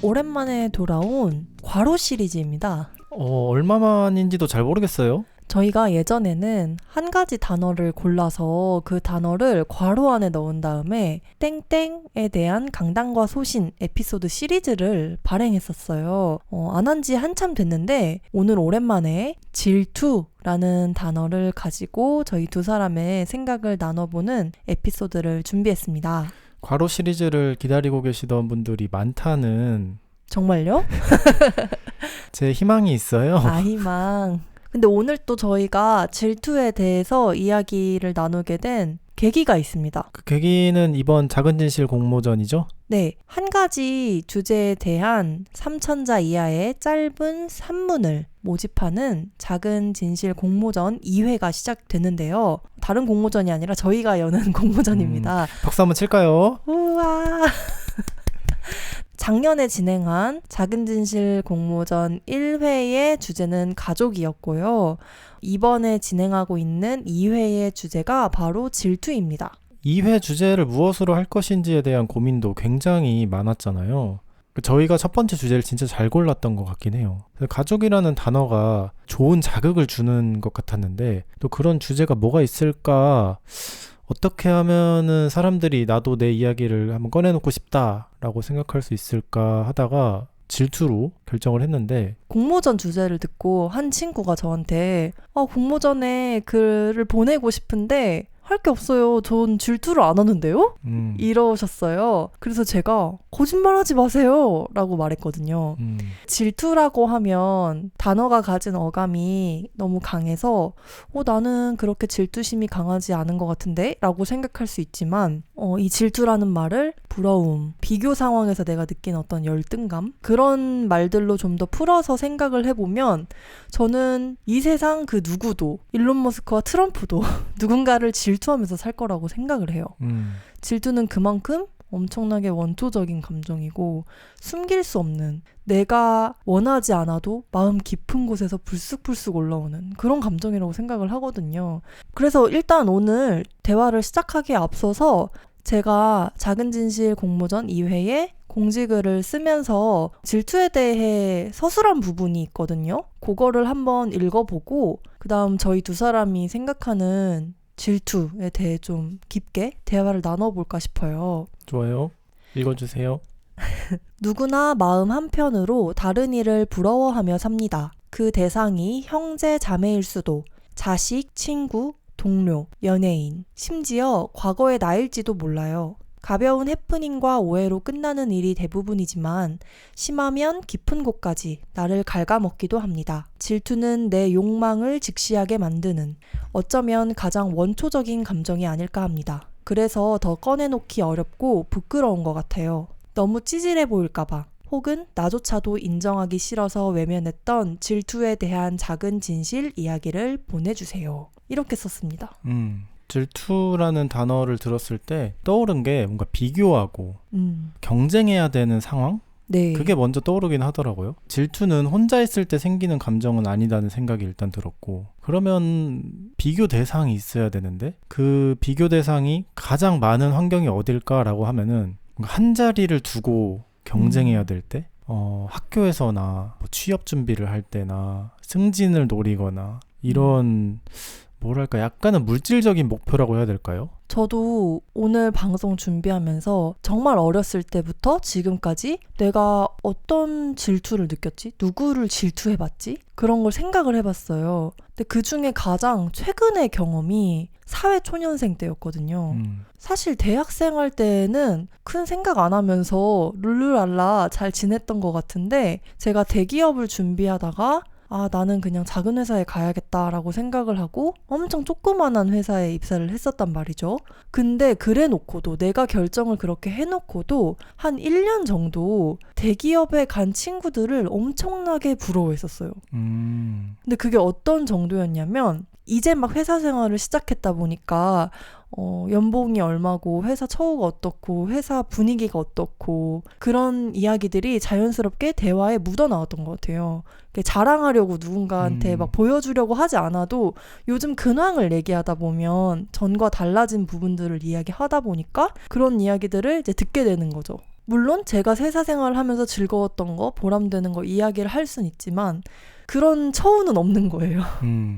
오랜만에 돌아온 괄호 시리즈입니다. 얼마만인지도 잘 모르겠어요. 저희가 예전에는 한 가지 단어를 골라서 그 단어를 괄호 안에 넣은 다음에 땡땡에 대한 강단과 소신 에피소드 시리즈를 발행했었어요. 안 한 지 한참 됐는데 오늘 오랜만에 질투라는 단어를 가지고 저희 두 사람의 생각을 나눠보는 에피소드를 준비했습니다. 괄호 시리즈를 기다리고 계시던 분들이 많다는 정말요? 제 희망이 있어요. 희망. 근데 오늘 또 저희가 질투에 대해서 이야기를 나누게 된 계기가 있습니다. 그 계기는 이번 작은 진실 공모전이죠? 네, 한 가지 주제에 대한 3,000자 이하의 짧은 산문을 모집하는 작은 진실 공모전 2회가 시작됐는데요. 다른 공모전이 아니라 저희가 여는 공모전입니다. 박수 한번 칠까요? 우와! 작년에 진행한 작은 진실 공모전 1회의 주제는 가족이었고요. 이번에 진행하고 있는 2회의 주제가 바로 질투입니다. 2회 주제를 무엇으로 할 것인지에 대한 고민도 굉장히 많았잖아요. 저희가 첫 번째 주제를 진짜 잘 골랐던 것 같긴 해요. 가족이라는 단어가 좋은 자극을 주는 것 같았는데 또 그런 주제가 뭐가 있을까, 어떻게 하면은 사람들이 나도 내 이야기를 한번 꺼내놓고 싶다라고 생각할 수 있을까 하다가 질투로 결정을 했는데, 공모전 주제를 듣고 한 친구가 저한테 공모전에 글을 보내고 싶은데 할 게 없어요. 전 질투를 안 하는데요? 이러셨어요. 그래서 제가 거짓말하지 마세요 라고 말했거든요. 질투라고 하면 단어가 가진 어감이 너무 강해서 나는 그렇게 질투심이 강하지 않은 것 같은데? 라고 생각할 수 있지만 이 질투라는 말을 부러움, 비교 상황에서 내가 느낀 어떤 열등감, 그런 말들로 좀 더 풀어서 생각을 해보면 저는 이 세상 그 누구도, 일론 머스크와 트럼프도 누군가를 질투하면서 살 거라고 생각을 해요. 질투는 그만큼 엄청나게 원초적인 감정이고 숨길 수 없는, 내가 원하지 않아도 마음 깊은 곳에서 불쑥불쑥 올라오는 그런 감정이라고 생각을 하거든요. 그래서 일단 오늘 대화를 시작하기에 앞서서 제가 작은 진실 공모전 2회에 공지글을 쓰면서 질투에 대해 서술한 부분이 있거든요. 그거를 한번 읽어보고 그 다음 저희 두 사람이 생각하는 질투에 대해 좀 깊게 대화를 나눠볼까 싶어요. 좋아요. 읽어주세요. 누구나 마음 한편으로 다른 이를 부러워하며 삽니다. 그 대상이 형제 자매일 수도, 자식, 친구, 동료, 연예인, 심지어 과거의 나일지도 몰라요. 가벼운 해프닝과 오해로 끝나는 일이 대부분이지만 심하면 깊은 곳까지 나를 갉아먹기도 합니다. 질투는 내 욕망을 직시하게 만드는, 어쩌면 가장 원초적인 감정이 아닐까 합니다. 그래서 더 꺼내놓기 어렵고 부끄러운 것 같아요. 너무 찌질해 보일까봐, 혹은 나조차도 인정하기 싫어서 외면했던 질투에 대한 작은 진실 이야기를 보내주세요. 이렇게 썼습니다. 질투라는 단어를 들었을 때 떠오른 게 뭔가 비교하고 경쟁해야 되는 상황? 네. 그게 먼저 떠오르긴 하더라고요. 질투는 혼자 있을 때 생기는 감정은 아니다는 생각이 일단 들었고, 그러면 비교 대상이 있어야 되는데 그 비교 대상이 가장 많은 환경이 어딜까라고 하면은 한 자리를 두고 경쟁해야 될 때, 학교에서나 뭐 취업 준비를 할 때나 승진을 노리거나 이런 뭐랄까 약간은 물질적인 목표라고 해야 될까요? 저도 오늘 방송 준비하면서 정말 어렸을 때부터 지금까지 내가 어떤 질투를 느꼈지? 누구를 질투해봤지? 그런 걸 생각을 해봤어요. 근데 그 중에 가장 최근의 경험이 사회초년생 때였거든요. 사실 대학생활 때는 큰 생각 안 하면서 룰루랄라 잘 지냈던 것 같은데, 제가 대기업을 준비하다가 나는 그냥 작은 회사에 가야겠다라고 생각을 하고 엄청 조그만한 회사에 입사를 했었단 말이죠. 근데 그래 놓고도, 내가 결정을 그렇게 해놓고도 한 1년 정도 대기업에 간 친구들을 엄청나게 부러워했었어요. 근데 그게 어떤 정도였냐면, 이제 막 회사 생활을 시작했다 보니까 연봉이 얼마고, 회사 처우가 어떻고, 회사 분위기가 어떻고, 그런 이야기들이 자연스럽게 대화에 묻어나왔던 것 같아요. 자랑하려고 누군가한테 막 보여주려고 하지 않아도 요즘 근황을 얘기하다 보면 전과 달라진 부분들을 이야기하다 보니까 그런 이야기들을 이제 듣게 되는 거죠. 물론 제가 회사 생활을 하면서 즐거웠던 거, 보람되는 거 이야기를 할 수는 있지만 그런 처우는 없는 거예요.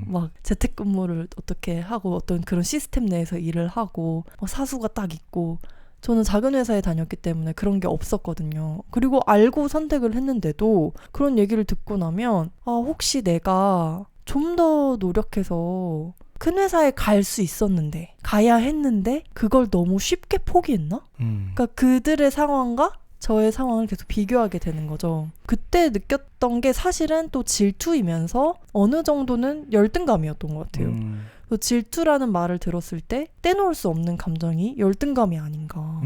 막 재택근무를 어떻게 하고 어떤 그런 시스템 내에서 일을 하고 사수가 딱 있고 저는 작은 회사에 다녔기 때문에 그런 게 없었거든요. 그리고 알고 선택을 했는데도 그런 얘기를 듣고 나면 혹시 내가 좀 더 노력해서 큰 회사에 갈 수 있었는데 가야 했는데 그걸 너무 쉽게 포기했나? 그러니까 그들의 상황과 저의 상황을 계속 비교하게 되는 거죠. 그때 느꼈던 게 사실은 또 질투이면서 어느 정도는 열등감이었던 것 같아요. 질투라는 말을 들었을 때 떼놓을 수 없는 감정이 열등감이 아닌가.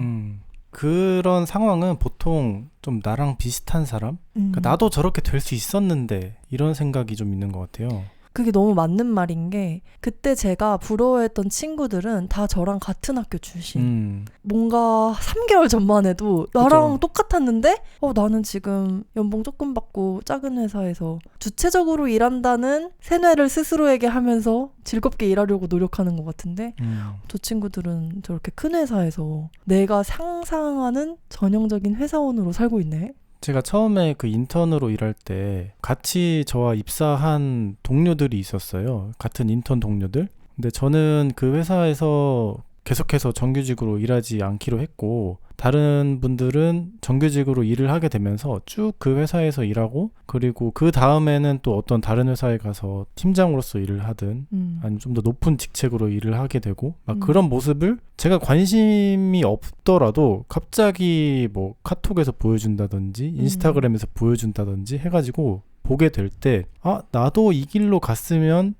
그런 상황은 보통 좀 나랑 비슷한 사람? 그러니까 나도 저렇게 될 수 있었는데 이런 생각이 좀 있는 것 같아요. 그게 너무 맞는 말인 게 그때 제가 부러워했던 친구들은 다 저랑 같은 학교 출신. 뭔가 3개월 전만 해도 나랑 그쵸. 똑같았는데 나는 지금 연봉 조금 받고 작은 회사에서 주체적으로 일한다는 세뇌를 스스로에게 하면서 즐겁게 일하려고 노력하는 것 같은데 저 친구들은 저렇게 큰 회사에서 내가 상상하는 전형적인 회사원으로 살고 있네. 제가 처음에 그 인턴으로 일할 때 같이 저와 입사한 동료들이 있었어요. 같은 인턴 동료들. 근데 저는 그 회사에서 계속해서 정규직으로 일하지 않기로 했고 다른 분들은 정규직으로 일을 하게 되면서 쭉 그 회사에서 일하고 그리고 그 다음에는 또 어떤 다른 회사에 가서 팀장으로서 일을 하든 아니면 좀 더 높은 직책으로 일을 하게 되고 막 그런 모습을 제가 관심이 없더라도 갑자기 뭐 카톡에서 보여준다든지 인스타그램에서 보여준다든지 해가지고 보게 될 때 나도 이 길로 갔으면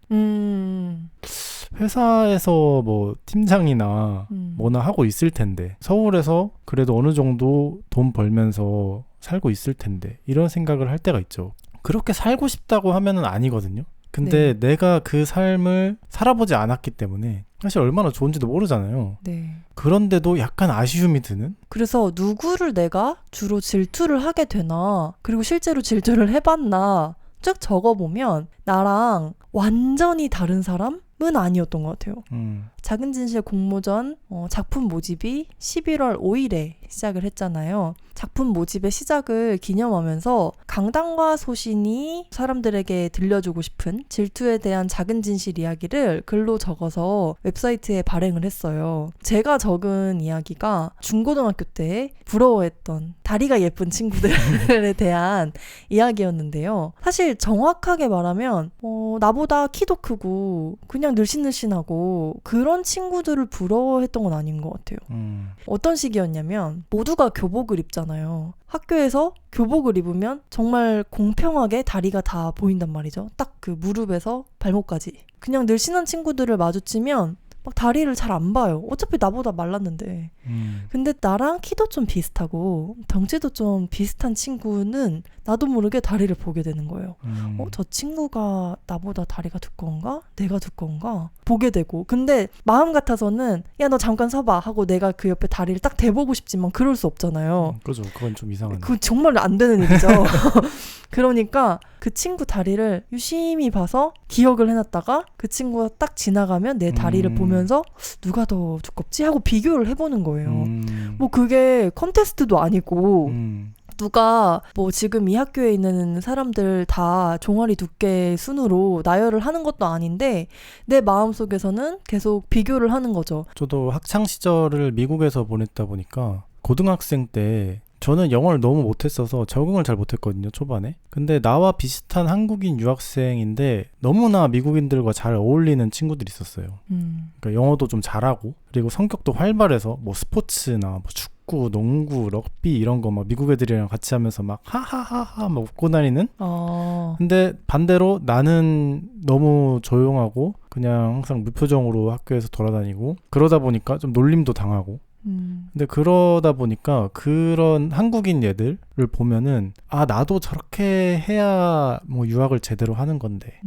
회사에서 뭐 팀장이나 뭐나 하고 있을 텐데 서울에서 그래도 어느 정도 돈 벌면서 살고 있을 텐데 이런 생각을 할 때가 있죠. 그렇게 살고 싶다고 하면은 아니거든요. 근데 내가 그 삶을 살아보지 않았기 때문에 사실 얼마나 좋은지도 모르잖아요. 네. 그런데도 약간 아쉬움이 드는? 그래서 누구를 내가 주로 질투를 하게 되나 그리고 실제로 질투를 해봤나 쭉 적어보면 나랑 완전히 다른 사람은 아니었던 것 같아요. 작은 진실 공모전 작품 모집이 11월 5일에 시작을 했잖아요. 작품 모집의 시작을 기념하면서 강당과 소신이 사람들에게 들려주고 싶은 질투에 대한 작은 진실 이야기를 글로 적어서 웹사이트에 발행을 했어요. 제가 적은 이야기가 중고등학교 때 부러워했던 다리가 예쁜 친구들에 대한 이야기였는데요. 사실 정확하게 말하면 나보다 키도 크고 그냥 늘씬늘씬하고 그런 친구들을 부러워했던 건 아닌 것 같아요. 어떤 시기였냐면 모두가 교복을 입잖아요. 학교에서 교복을 입으면 정말 공평하게 다리가 다 보인단 말이죠. 딱 그 무릎에서 발목까지. 그냥 늘씬한 친구들을 마주치면 막 다리를 잘 안 봐요. 어차피 나보다 말랐는데. 근데 나랑 키도 좀 비슷하고 덩치도 좀 비슷한 친구는 나도 모르게 다리를 보게 되는 거예요. 저 친구가 나보다 다리가 두꺼운가? 내가 두꺼운가? 보게 되고. 근데 마음 같아서는 야, 너 잠깐 서봐 하고 내가 그 옆에 다리를 딱 대보고 싶지만 그럴 수 없잖아요. 그렇죠. 그건 좀 이상하네. 그건 정말 안 되는 일이죠. 그러니까 그 친구 다리를 유심히 봐서 기억을 해놨다가 그 친구가 딱 지나가면 내 다리를 보면서 누가 더 두껍지? 하고 비교를 해보는 거예요. 뭐 그게 컨테스트도 아니고 누가 뭐 지금 이 학교에 있는 사람들 다 종아리 두께 순으로 나열을 하는 것도 아닌데 내 마음속에서는 계속 비교를 하는 거죠. 저도 학창 시절을 미국에서 보냈다 보니까 고등학생 때 저는 영어를 너무 못했어서 적응을 잘 못했거든요, 초반에. 근데 나와 비슷한 한국인 유학생인데 너무나 미국인들과 잘 어울리는 친구들이 있었어요. 그러니까 영어도 좀 잘하고 그리고 성격도 활발해서 뭐 스포츠나 뭐 축구, 농구, 럭비 이런 거 막 미국 애들이랑 같이 하면서 막 하하하하 막 웃고 다니는. 근데 반대로 나는 너무 조용하고 그냥 항상 무표정으로 학교에서 돌아다니고 그러다 보니까 좀 놀림도 당하고. 근데 그러다 보니까 그런 한국인 얘들을 보면은 나도 저렇게 해야 뭐 유학을 제대로 하는 건데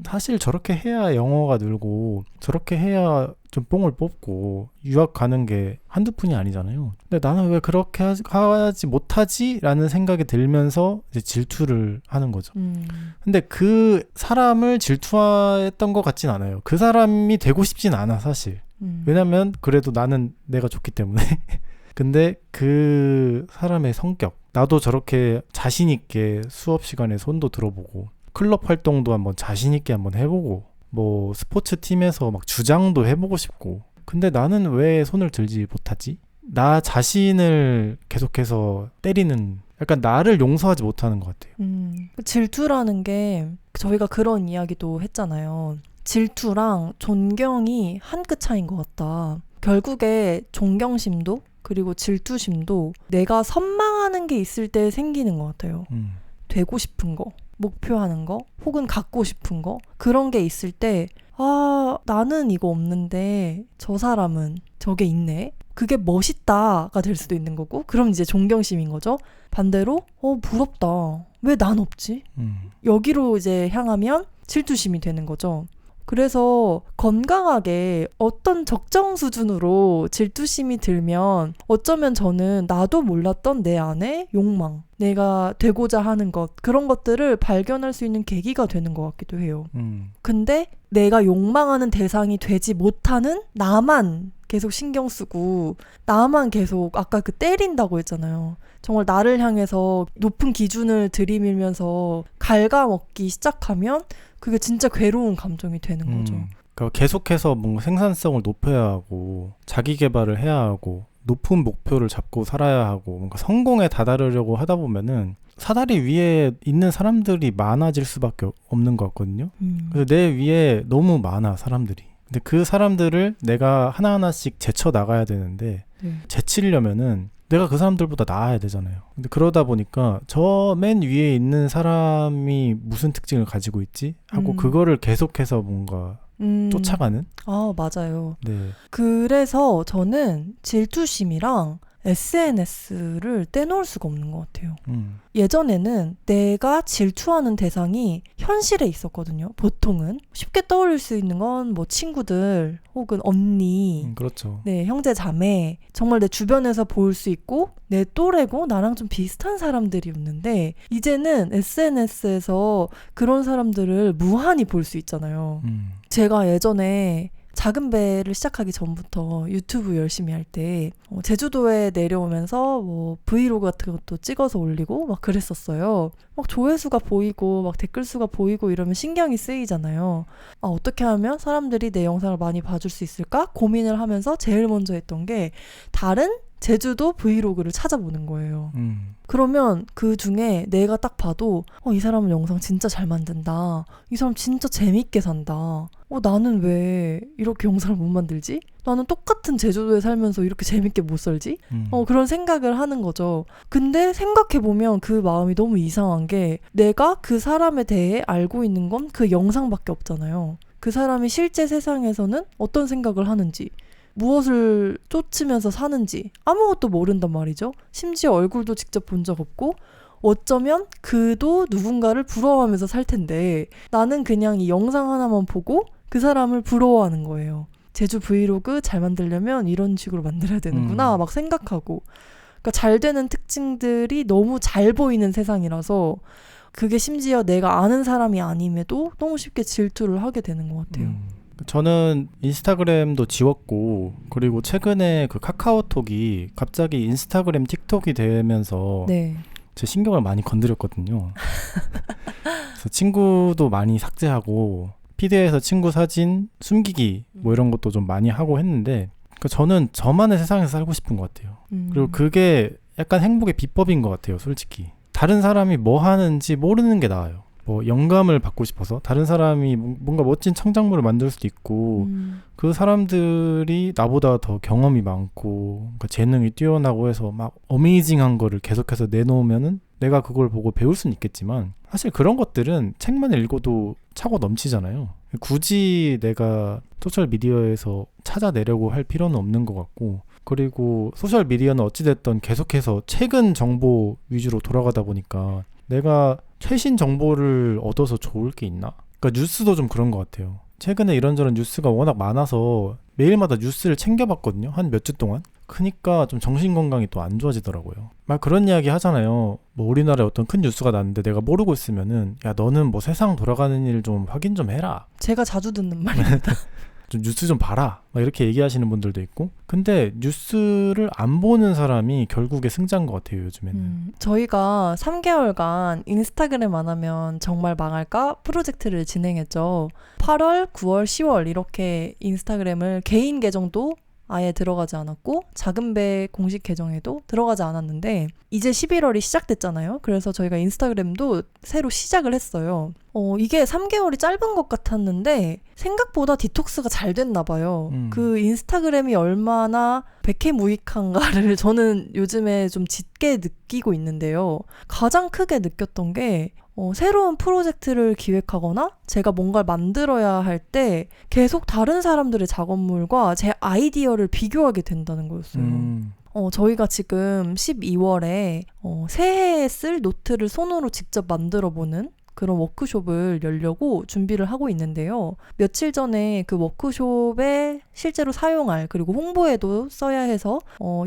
사실 저렇게 해야 영어가 늘고 저렇게 해야 좀 뽕을 뽑고 유학 가는 게 한두 푼이 아니잖아요. 근데 나는 왜 그렇게 하지 못하지? 라는 생각이 들면서 이제 질투를 하는 거죠. 근데 그 사람을 질투했던 것 같진 않아요. 그 사람이 되고 싶진 않아, 사실. 왜냐면 그래도 나는 내가 좋기 때문에 근데 그 사람의 성격, 나도 저렇게 자신 있게 수업 시간에 손도 들어보고 클럽 활동도 한번 자신 있게 한번 해보고 뭐 스포츠 팀에서 막 주장도 해보고 싶고, 근데 나는 왜 손을 들지 못하지? 나 자신을 계속해서 때리는, 약간 나를 용서하지 못하는 것 같아요. 질투라는 게 저희가 그런 이야기도 했잖아요. 질투랑 존경이 한 끗 차이인 것 같다. 결국에 존경심도 그리고 질투심도 내가 선망하는 게 있을 때 생기는 것 같아요. 되고 싶은 거, 목표하는 거, 혹은 갖고 싶은 거, 그런 게 있을 때 나는 이거 없는데 저 사람은 저게 있네? 그게 멋있다가 될 수도 있는 거고, 그럼 이제 존경심인 거죠. 반대로 부럽다. 왜 난 없지? 여기로 이제 향하면 질투심이 되는 거죠. 그래서 건강하게 어떤 적정 수준으로 질투심이 들면 어쩌면 저는 나도 몰랐던 내 안에 욕망, 내가 되고자 하는 것, 그런 것들을 발견할 수 있는 계기가 되는 것 같기도 해요. 근데 내가 욕망하는 대상이 되지 못하는 나만 계속 신경 쓰고 나만 계속 아까 그 때린다고 했잖아요. 정말 나를 향해서 높은 기준을 들이밀면서 갉아먹기 시작하면 그게 진짜 괴로운 감정이 되는 거죠. 그러니까 계속해서 뭔가 생산성을 높여야 하고 자기 개발을 해야 하고 높은 목표를 잡고 살아야 하고 뭔가 성공에 다다르려고 하다 보면은 사다리 위에 있는 사람들이 많아질 수밖에 없는 것 같거든요. 그래서 내 위에 너무 많아 사람들이. 근데 그 사람들을 내가 하나하나씩 제쳐 나가야 되는데 제치려면은 내가 그 사람들보다 나아야 되잖아요. 근데 그러다 보니까 저 맨 위에 있는 사람이 무슨 특징을 가지고 있지? 하고 그거를 계속해서 뭔가 쫓아가는? 맞아요. 네. 그래서 저는 질투심이랑 SNS를 떼놓을 수가 없는 것 같아요. 예전에는 내가 질투하는 대상이 현실에 있었거든요. 보통은 쉽게 떠올릴 수 있는 건 뭐 친구들 혹은 언니, 그렇죠. 네, 형제 자매, 정말 내 주변에서 볼 수 있고 내 또래고 나랑 좀 비슷한 사람들이었는데 이제는 SNS에서 그런 사람들을 무한히 볼 수 있잖아요. 제가 예전에 작은 배를 시작하기 전부터 유튜브 열심히 할 때 제주도에 내려오면서 뭐 브이로그 같은 것도 찍어서 올리고 막 그랬었어요. 막 조회수가 보이고 막 댓글 수가 보이고 이러면 신경이 쓰이잖아요. 어떻게 하면 사람들이 내 영상을 많이 봐줄 수 있을까 고민을 하면서 제일 먼저 했던 게 다른 제주도 브이로그를 찾아보는 거예요. 그러면 그 중에 내가 딱 봐도 이 사람은 영상 진짜 잘 만든다. 이 사람 진짜 재밌게 산다. 나는 왜 이렇게 영상을 못 만들지? 나는 똑같은 제주도에 살면서 이렇게 재밌게 못 살지? 그런 생각을 하는 거죠. 근데 생각해보면 그 마음이 너무 이상한 게 내가 그 사람에 대해 알고 있는 건 그 영상밖에 없잖아요. 그 사람이 실제 세상에서는 어떤 생각을 하는지, 무엇을 쫓으면서 사는지 아무것도 모른단 말이죠. 심지어 얼굴도 직접 본 적 없고 어쩌면 그도 누군가를 부러워하면서 살 텐데 나는 그냥 이 영상 하나만 보고 그 사람을 부러워하는 거예요. 제주 브이로그 잘 만들려면 이런 식으로 만들어야 되는구나 막 생각하고, 그러니까 잘 되는 특징들이 너무 잘 보이는 세상이라서 그게 심지어 내가 아는 사람이 아님에도 너무 쉽게 질투를 하게 되는 것 같아요. 저는 인스타그램도 지웠고, 그리고 최근에 그 카카오톡이 갑자기 인스타그램 틱톡이 되면서 제 신경을 많이 건드렸거든요. 그래서 친구도 많이 삭제하고 피드에서 친구 사진 숨기기 뭐 이런 것도 좀 많이 하고 했는데, 그러니까 저는 저만의 세상에서 살고 싶은 것 같아요. 그리고 그게 약간 행복의 비법인 것 같아요, 솔직히. 다른 사람이 뭐 하는지 모르는 게 나아요. 뭐 영감을 받고 싶어서 다른 사람이 뭔가 멋진 창작물을 만들 수도 있고 그 사람들이 나보다 더 경험이 많고 그러니까 재능이 뛰어나고 해서 막 어메이징한 거를 계속해서 내놓으면은 내가 그걸 보고 배울 수는 있겠지만 사실 그런 것들은 책만 읽어도 차고 넘치잖아요. 굳이 내가 소셜미디어에서 찾아내려고 할 필요는 없는 것 같고, 그리고 소셜미디어는 어찌됐든 계속해서 최근 정보 위주로 돌아가다 보니까 내가 최신 정보를 얻어서 좋을 게 있나? 그러니까 뉴스도 좀 그런 것 같아요. 최근에 이런저런 뉴스가 워낙 많아서 매일마다 뉴스를 챙겨봤거든요. 한 몇 주 동안. 그니까 좀 정신건강이 또 안 좋아지더라고요. 막 그런 이야기 하잖아요. 뭐 우리나라에 어떤 큰 뉴스가 났는데 내가 모르고 있으면은 야 너는 뭐 세상 돌아가는 일 좀 확인 좀 해라. 제가 자주 듣는 말입니다. 좀 뉴스 좀 봐라 막 이렇게 얘기하시는 분들도 있고 근데 뉴스를 안 보는 사람이 결국에 승자인 것 같아요 요즘에는. 저희가 3개월간 인스타그램 안 하면 정말 망할까 프로젝트를 진행했죠. 8월, 9월, 10월 이렇게 인스타그램을 개인 계정도 아예 들어가지 않았고 작은 배 공식 계정에도 들어가지 않았는데 이제 11월이 시작됐잖아요. 그래서 저희가 인스타그램도 새로 시작을 했어요. 이게 3개월이 짧은 것 같았는데 생각보다 디톡스가 잘 됐나 봐요. 그 인스타그램이 얼마나 백해무익한가를 저는 요즘에 좀 짙게 느끼고 있는데요. 가장 크게 느꼈던 게 새로운 프로젝트를 기획하거나 제가 뭔가를 만들어야 할 때 계속 다른 사람들의 작업물과 제 아이디어를 비교하게 된다는 거였어요. 저희가 지금 12월에 새해에 쓸 노트를 손으로 직접 만들어보는 그런 워크숍을 열려고 준비를 하고 있는데요. 며칠 전에 그 워크숍에 실제로 사용할 그리고 홍보에도 써야 해서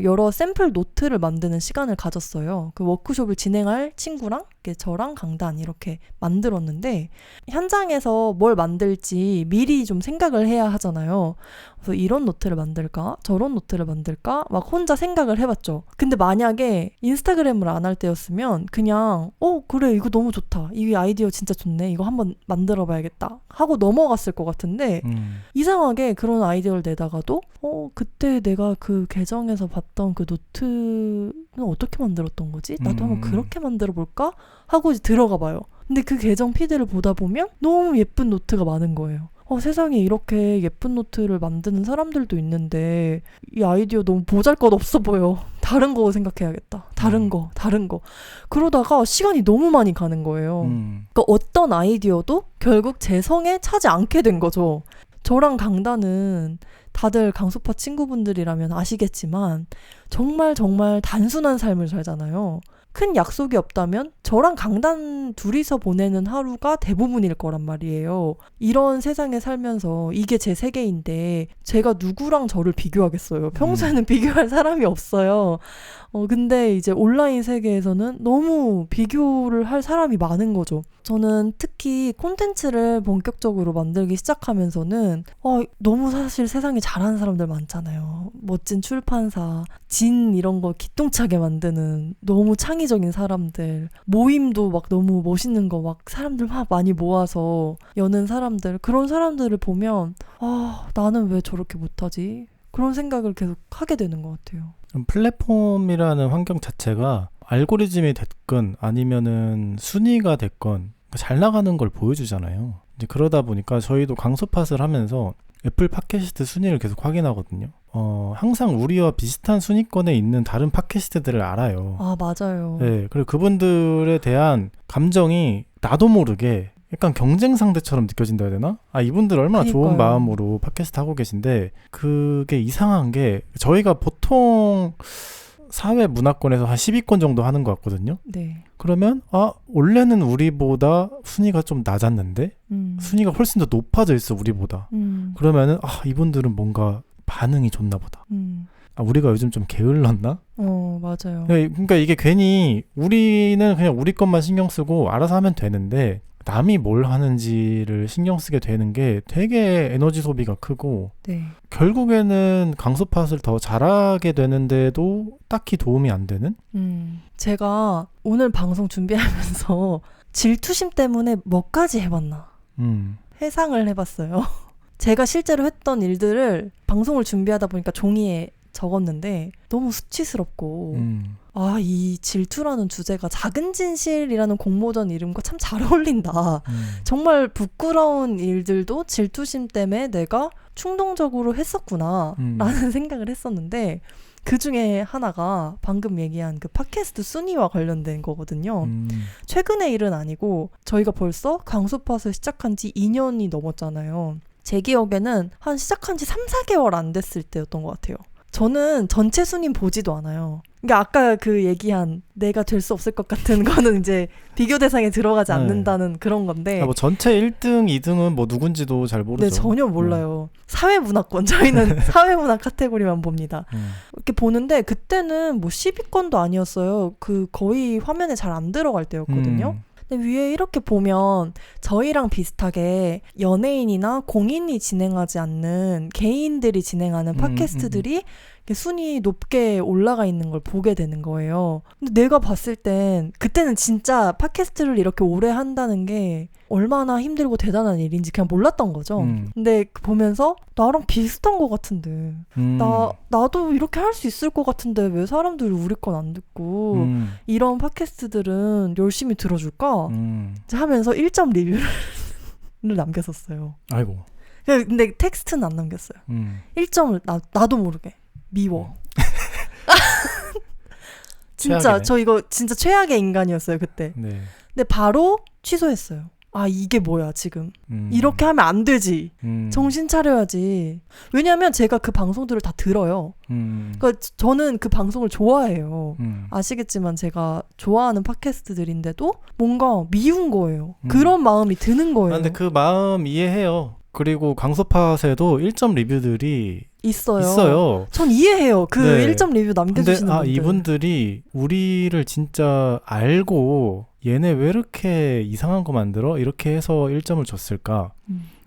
여러 샘플 노트를 만드는 시간을 가졌어요. 그 워크숍을 진행할 친구랑 저랑 강단 이렇게 만들었는데 현장에서 뭘 만들지 미리 좀 생각을 해야 하잖아요. 그래서 이런 노트를 만들까? 저런 노트를 만들까? 막 혼자 생각을 해봤죠. 근데 만약에 인스타그램을 안 할 때였으면 그냥 그래 이거 너무 좋다. 이 아이디어 진짜 좋네. 이거 한번 만들어봐야겠다 하고 넘어갔을 것 같은데 이상하게 그런 아이디어를 내다가도 그때 내가 그 계정에서 봤던 그 노트는 어떻게 만들었던 거지? 나도 한번 그렇게 만들어볼까? 하고 이제 들어가 봐요. 근데 그 계정 피드를 보다 보면 너무 예쁜 노트가 많은 거예요. 세상에 이렇게 예쁜 노트를 만드는 사람들도 있는데 이 아이디어 너무 보잘것없어 보여. 다른 거 생각해야겠다. 다른 거. 그러다가 시간이 너무 많이 가는 거예요. 그러니까 어떤 아이디어도 결국 제 성에 차지 않게 된 거죠. 저랑 강단은 다들 강소파 친구분들이라면 아시겠지만 정말 단순한 삶을 살잖아요. 큰 약속이 없다면 저랑 강단 둘이서 보내는 하루가 대부분일 거란 말이에요. 이런 세상에 살면서 이게 제 세계인데 제가 누구랑 저를 비교하겠어요. 평소에는 비교할 사람이 없어요. 근데 이제 온라인 세계에서는 너무 비교를 할 사람이 많은 거죠. 저는 특히 콘텐츠를 본격적으로 만들기 시작하면서는 너무 사실 세상에 잘하는 사람들 많잖아요. 멋진 출판사, 진 이런 거 기똥차게 만드는 너무 창의적인 사람들, 모임도 막 너무 멋있는 거 막 사람들 막 많이 모아서 여는 사람들, 그런 사람들을 보면 나는 왜 저렇게 못하지? 그런 생각을 계속 하게 되는 것 같아요. 플랫폼이라는 환경 자체가 알고리즘이 됐건 아니면은 순위가 됐건 잘 나가는 걸 보여주잖아요. 이제 그러다 보니까 저희도 강소팟을 하면서 애플 팟캐스트 순위를 계속 확인하거든요. 항상 우리와 비슷한 순위권에 있는 다른 팟캐스트들을 알아요. 맞아요. 네, 그리고 그분들에 대한 감정이 나도 모르게 약간 경쟁 상대처럼 느껴진다 해야 되나? 이분들 얼마나 그러니까요. 좋은 마음으로 팟캐스트 하고 계신데 그게 이상한 게 저희가 보통 사회 문화권에서 한 10위권 정도 하는 것 같거든요. 네. 그러면 원래는 우리보다 순위가 좀 낮았는데 순위가 훨씬 더 높아져 있어 우리보다. 그러면은 이분들은 뭔가 반응이 좋나 보다. 우리가 요즘 좀 게을렀나? 맞아요. 그러니까 이게 괜히 우리는 그냥 우리 것만 신경 쓰고 알아서 하면 되는데 남이 뭘 하는지를 신경 쓰게 되는 게 되게 에너지 소비가 크고 네. 결국에는 강소팟을 더 잘하게 되는데도 딱히 도움이 안 되는? 제가 오늘 방송 준비하면서 질투심 때문에 뭐까지 해봤나 회상을 해봤어요. 제가 실제로 했던 일들을 방송을 준비하다 보니까 종이에 적었는데 너무 수치스럽고 이 질투라는 주제가 작은 진실이라는 공모전 이름과 참 잘 어울린다. 정말 부끄러운 일들도 질투심 때문에 내가 충동적으로 했었구나 라는 생각을 했었는데 그 중에 하나가 방금 얘기한 그 팟캐스트 순위와 관련된 거거든요. 최근의 일은 아니고 저희가 벌써 강소팟을 시작한 지 2년이 넘었잖아요. 제 기억에는 한 시작한 지 3-4개월 안 됐을 때였던 것 같아요. 저는 전체 순위 보지도 않아요. 그러니까 아까 그 얘기한 내가 될 수 없을 것 같은 거는 이제 비교 대상에 들어가지 않는다는 그런 건데 전체 1등, 2등은 뭐 누군지도 잘 모르죠. 네, 전혀 몰라요. 사회문화권, 저희는 사회문화 카테고리만 봅니다. 이렇게 보는데 그때는 뭐 10위권도 아니었어요. 그 거의 화면에 잘 안 들어갈 때였거든요. 근데 위에 이렇게 보면 저희랑 비슷하게 연예인이나 공인이 진행하지 않는 개인들이 진행하는 팟캐스트들이 이렇게 순위 높게 올라가 있는 걸 보게 되는 거예요. 근데 내가 봤을 땐 그때는 진짜 팟캐스트를 이렇게 오래 한다는 게 얼마나 힘들고 대단한 일인지 그냥 몰랐던 거죠. 근데 보면서 나랑 비슷한 것 같은데 나도 이렇게 할 수 있을 것 같은데 왜 사람들이 우리 건 안 듣고 이런 팟캐스트들은 열심히 들어줄까? 하면서 1점 리뷰를 남겼었어요. 아이고. 근데 텍스트는 안 남겼어요. 1점을 나도 모르게 미워. 진짜 최악이네. 저 이거 진짜 최악의 인간이었어요 그때. 네. 근데 바로 취소했어요. 아 이게 뭐야 지금. 이렇게 하면 안 되지. 정신 차려야지. 왜냐면 제가 그 방송들을 다 들어요. 그러니까 저는 그 방송을 좋아해요. 아시겠지만 제가 좋아하는 팟캐스트들인데도 뭔가 미운 거예요. 그런 마음이 드는 거예요. 근데 그 마음 이해해요. 그리고 강소팟에도 1점 리뷰들이 있어요. 전 이해해요. 그 네. 1점 리뷰 남겨주시는 근데 분들. 이분들이 우리를 진짜 알고 얘네 왜 이렇게 이상한 거 만들어? 이렇게 해서 1점을 줬을까?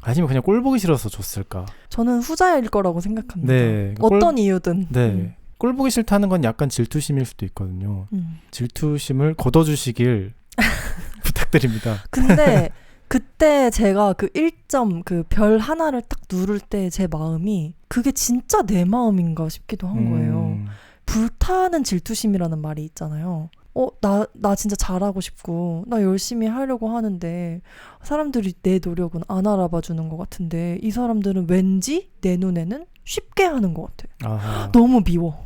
아니면 그냥 꼴 보기 싫어서 줬을까? 저는 후자일 거라고 생각합니다. 네. 어떤 이유든. 네. 꼴 보기 싫다는 건 약간 질투심일 수도 있거든요. 질투심을 걷어주시길 부탁드립니다. 근데 그때 제가 그 1점 그 별 하나를 딱 누를 때 제 마음이 그게 진짜 내 마음인가 싶기도 한 거예요. 불타는 질투심이라는 말이 있잖아요. 나 진짜 잘하고 싶고 나 열심히 하려고 하는데 사람들이 내 노력은 안 알아봐 주는 것 같은데 이 사람들은 왠지 내 눈에는 쉽게 하는 것 같아. 아하. 너무 미워.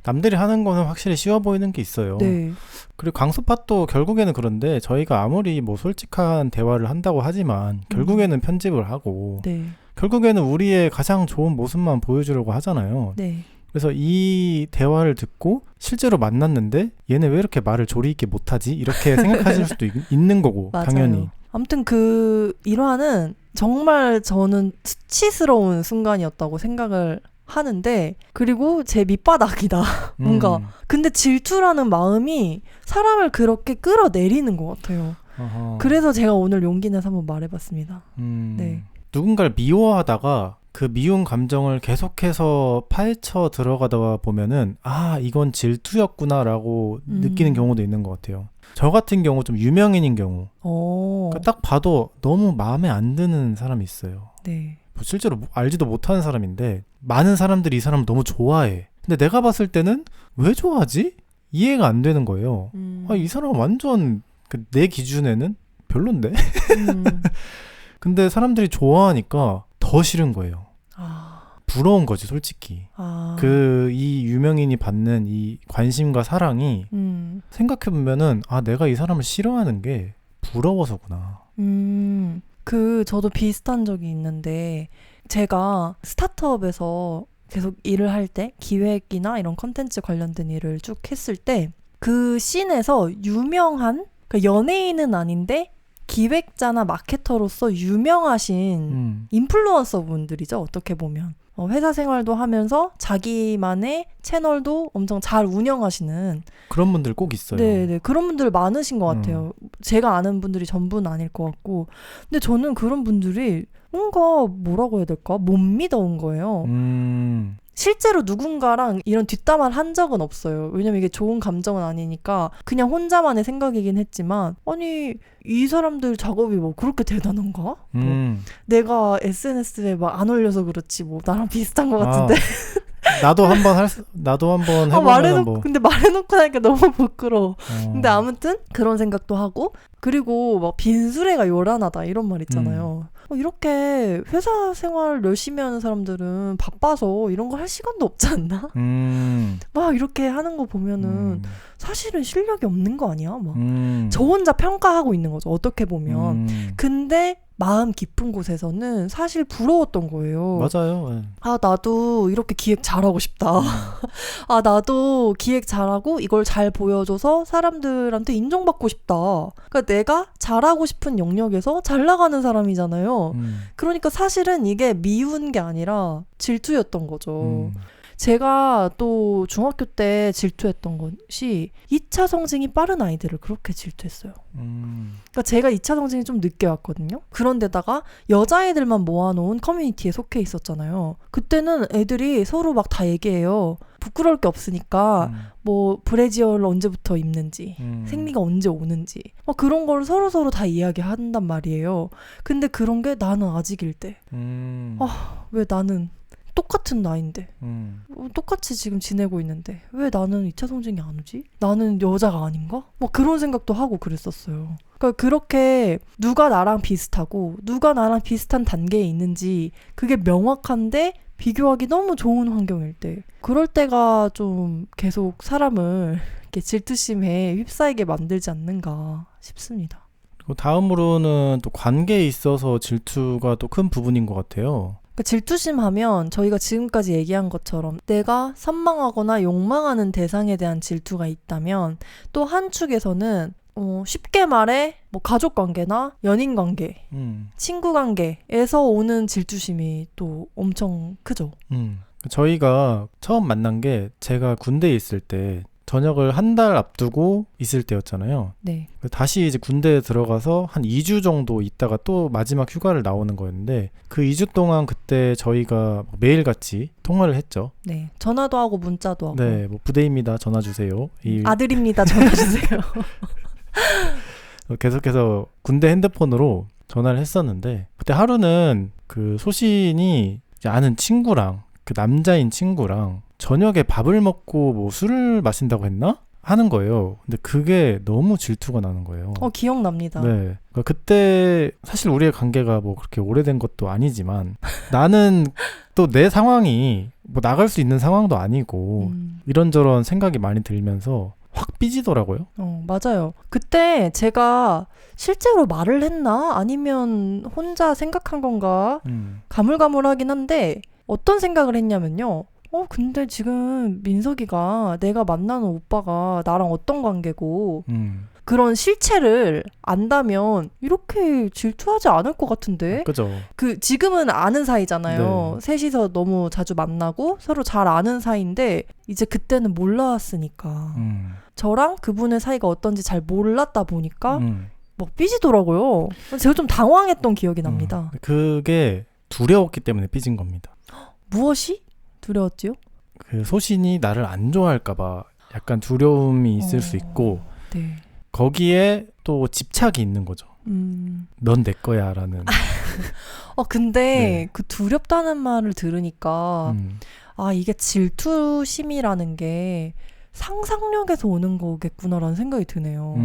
남들이 하는 거는 확실히 쉬워 보이는 게 있어요. 네. 그리고 강소팟도 결국에는 그런데 저희가 아무리 뭐 솔직한 대화를 한다고 하지만 결국에는 편집을 하고 네. 결국에는 우리의 가장 좋은 모습만 보여주려고 하잖아요. 네. 그래서 이 대화를 듣고 실제로 만났는데 얘네 왜 이렇게 말을 조리 있게 못하지? 이렇게 생각하실 수도 있는 거고 맞아요. 당연히. 아무튼 그 일화는 정말 저는 수치스러운 순간이었다고 생각을 하는데 그리고 제 밑바닥이다. 뭔가 근데 질투라는 마음이 사람을 그렇게 끌어내리는 것 같아요. 어허. 그래서 제가 오늘 용기 내서 한번 말해봤습니다. 네. 누군가를 미워하다가 그 미운 감정을 계속해서 파헤쳐 들어가다 보면은 아 이건 질투였구나라고 느끼는 경우도 있는 것 같아요. 저 같은 경우 좀 유명인인 경우 그러니까 딱 봐도 너무 마음에 안 드는 사람이 있어요. 네. 뭐 실제로 알지도 못하는 사람인데 많은 사람들이 이 사람을 너무 좋아해. 근데 내가 봤을 때는 왜 좋아하지? 이해가 안 되는 거예요. 아, 이 사람 완전 내 기준에는 별론데? 근데 사람들이 좋아하니까 더 싫은 거예요. 부러운 거지 솔직히. 이 유명인이 받는 이 관심과 사랑이 생각해보면은 아 내가 이 사람을 싫어하는 게 부러워서구나. 저도 비슷한 적이 있는데 제가 스타트업에서 계속 일을 할 때 기획이나 이런 컨텐츠 관련된 일을 쭉 했을 때 그 씬에서 유명한 그러니까 연예인은 아닌데 기획자나 마케터로서 유명하신 인플루언서 분들이죠. 어떻게 보면 회사 생활도 하면서 자기만의 채널도 엄청 잘 운영하시는 그런 분들 꼭 있어요. 네네 그런 분들 많으신 것 같아요. 제가 아는 분들이 전부는 아닐 것 같고 근데 저는 그런 분들이 뭔가 뭐라고 해야 될까? 못 믿어온 거예요. 실제로 누군가랑 이런 뒷담화를 한 적은 없어요. 왜냐면 이게 좋은 감정은 아니니까 그냥 혼자만의 생각이긴 했지만 아니 이 사람들 작업이 뭐 그렇게 대단한가? 뭐 내가 SNS에 막 안 올려서 그렇지 뭐 나랑 비슷한 것 같은데 나도 한번 해보면 뭐. 근데 말해놓고 하니까 너무 부끄러워. 근데 아무튼 그런 생각도 하고 그리고 막 빈수레가 요란하다 이런 말 있잖아요. 이렇게 회사 생활 열심히 하는 사람들은 바빠서 이런 거 할 시간도 없지 않나? 막 이렇게 하는 거 보면은 사실은 실력이 없는 거 아니야? 막 저 혼자 평가하고 있는 거죠. 어떻게 보면. 근데 마음 깊은 곳에서는 사실 부러웠던 거예요. 맞아요. 아 나도 이렇게 기획 잘하고 싶다. 아 나도 기획 잘하고 이걸 잘 보여줘서 사람들한테 인정받고 싶다. 그러니까 내가 잘하고 싶은 영역에서 잘 나가는 사람이잖아요. 그러니까 사실은 이게 미운 게 아니라 질투였던 거죠. 제가 또 중학교 때 질투했던 것이 2차 성징이 빠른 아이들을 그렇게 질투했어요. 그러니까 제가 2차 성징이 좀 늦게 왔거든요. 그런데다가 여자애들만 모아놓은 커뮤니티에 속해 있었잖아요. 그때는 애들이 서로 막 다 얘기해요. 부끄러울 게 없으니까 뭐 브래지어를 언제부터 입는지 생리가 언제 오는지 막 그런 걸 서로서로 다 이야기한단 말이에요. 근데 그런 게 나는 아직일 때 왜 나는 똑같은 나이인데 똑같이 지금 지내고 있는데 왜 나는 2차 성징이 안 오지? 나는 여자가 아닌가? 막 그런 생각도 하고 그랬었어요. 그러니까 그렇게 누가 나랑 비슷하고 누가 나랑 비슷한 단계에 있는지 그게 명확한데 비교하기 너무 좋은 환경일 때 그럴 때가 좀 계속 사람을 이렇게 질투심에 휩싸이게 만들지 않는가 싶습니다. 그리고 다음으로는 또 관계에 있어서 질투가 또 큰 부분인 것 같아요. 그러니까 질투심 하면 저희가 지금까지 얘기한 것처럼 내가 선망하거나 욕망하는 대상에 대한 질투가 있다면 또 한 축에서는 쉽게 말해 뭐 가족관계나 연인관계, 친구관계에서 오는 질투심이 또 엄청 크죠. 저희가 처음 만난 게 제가 군대에 있을 때 전역을 한 달 앞두고 있을 때였잖아요. 네. 다시 이제 군대에 들어가서 한 2주 정도 있다가 또 마지막 휴가를 나오는 거였는데 그 2주 동안 그때 저희가 매일같이 통화를 했죠. 네. 전화도 하고 문자도 하고. 네. 뭐 부대입니다. 전화 주세요. 아들입니다. 전화 주세요. 계속해서 군대 핸드폰으로 전화를 했었는데 그때 하루는 그 소신이 이제 아는 친구랑 그 남자인 친구랑 저녁에 밥을 먹고 뭐 술을 마신다고 했나? 하는 거예요. 근데 그게 너무 질투가 나는 거예요. 기억납니다. 네. 그러니까 그때 사실 우리의 관계가 뭐 그렇게 오래된 것도 아니지만 나는 또 내 상황이 뭐 나갈 수 있는 상황도 아니고 이런저런 생각이 많이 들면서 확 삐지더라고요. 맞아요. 그때 제가 실제로 말을 했나? 아니면 혼자 생각한 건가? 가물가물하긴 한데 어떤 생각을 했냐면요. 근데 지금 민석이가 내가 만나는 오빠가 나랑 어떤 관계고 그런 실체를 안다면 이렇게 질투하지 않을 것 같은데? 그죠. 지금은 아는 사이잖아요. 네. 셋이서 너무 자주 만나고 서로 잘 아는 사이인데 이제 그때는 몰랐으니까 저랑 그분의 사이가 어떤지 잘 몰랐다 보니까 막 삐지더라고요. 제가 좀 당황했던 기억이 납니다. 그게 두려웠기 때문에 삐진 겁니다. 무엇이 두려웠지요? 그 소신이 나를 안 좋아할까봐 약간 두려움이 있을 수 있고 네. 거기에 또 집착이 있는 거죠. 넌 내 거야 라는. 근데 네. 그 두렵다는 말을 들으니까 이게 질투심이라는 게 상상력에서 오는 거겠구나라는 생각이 드네요.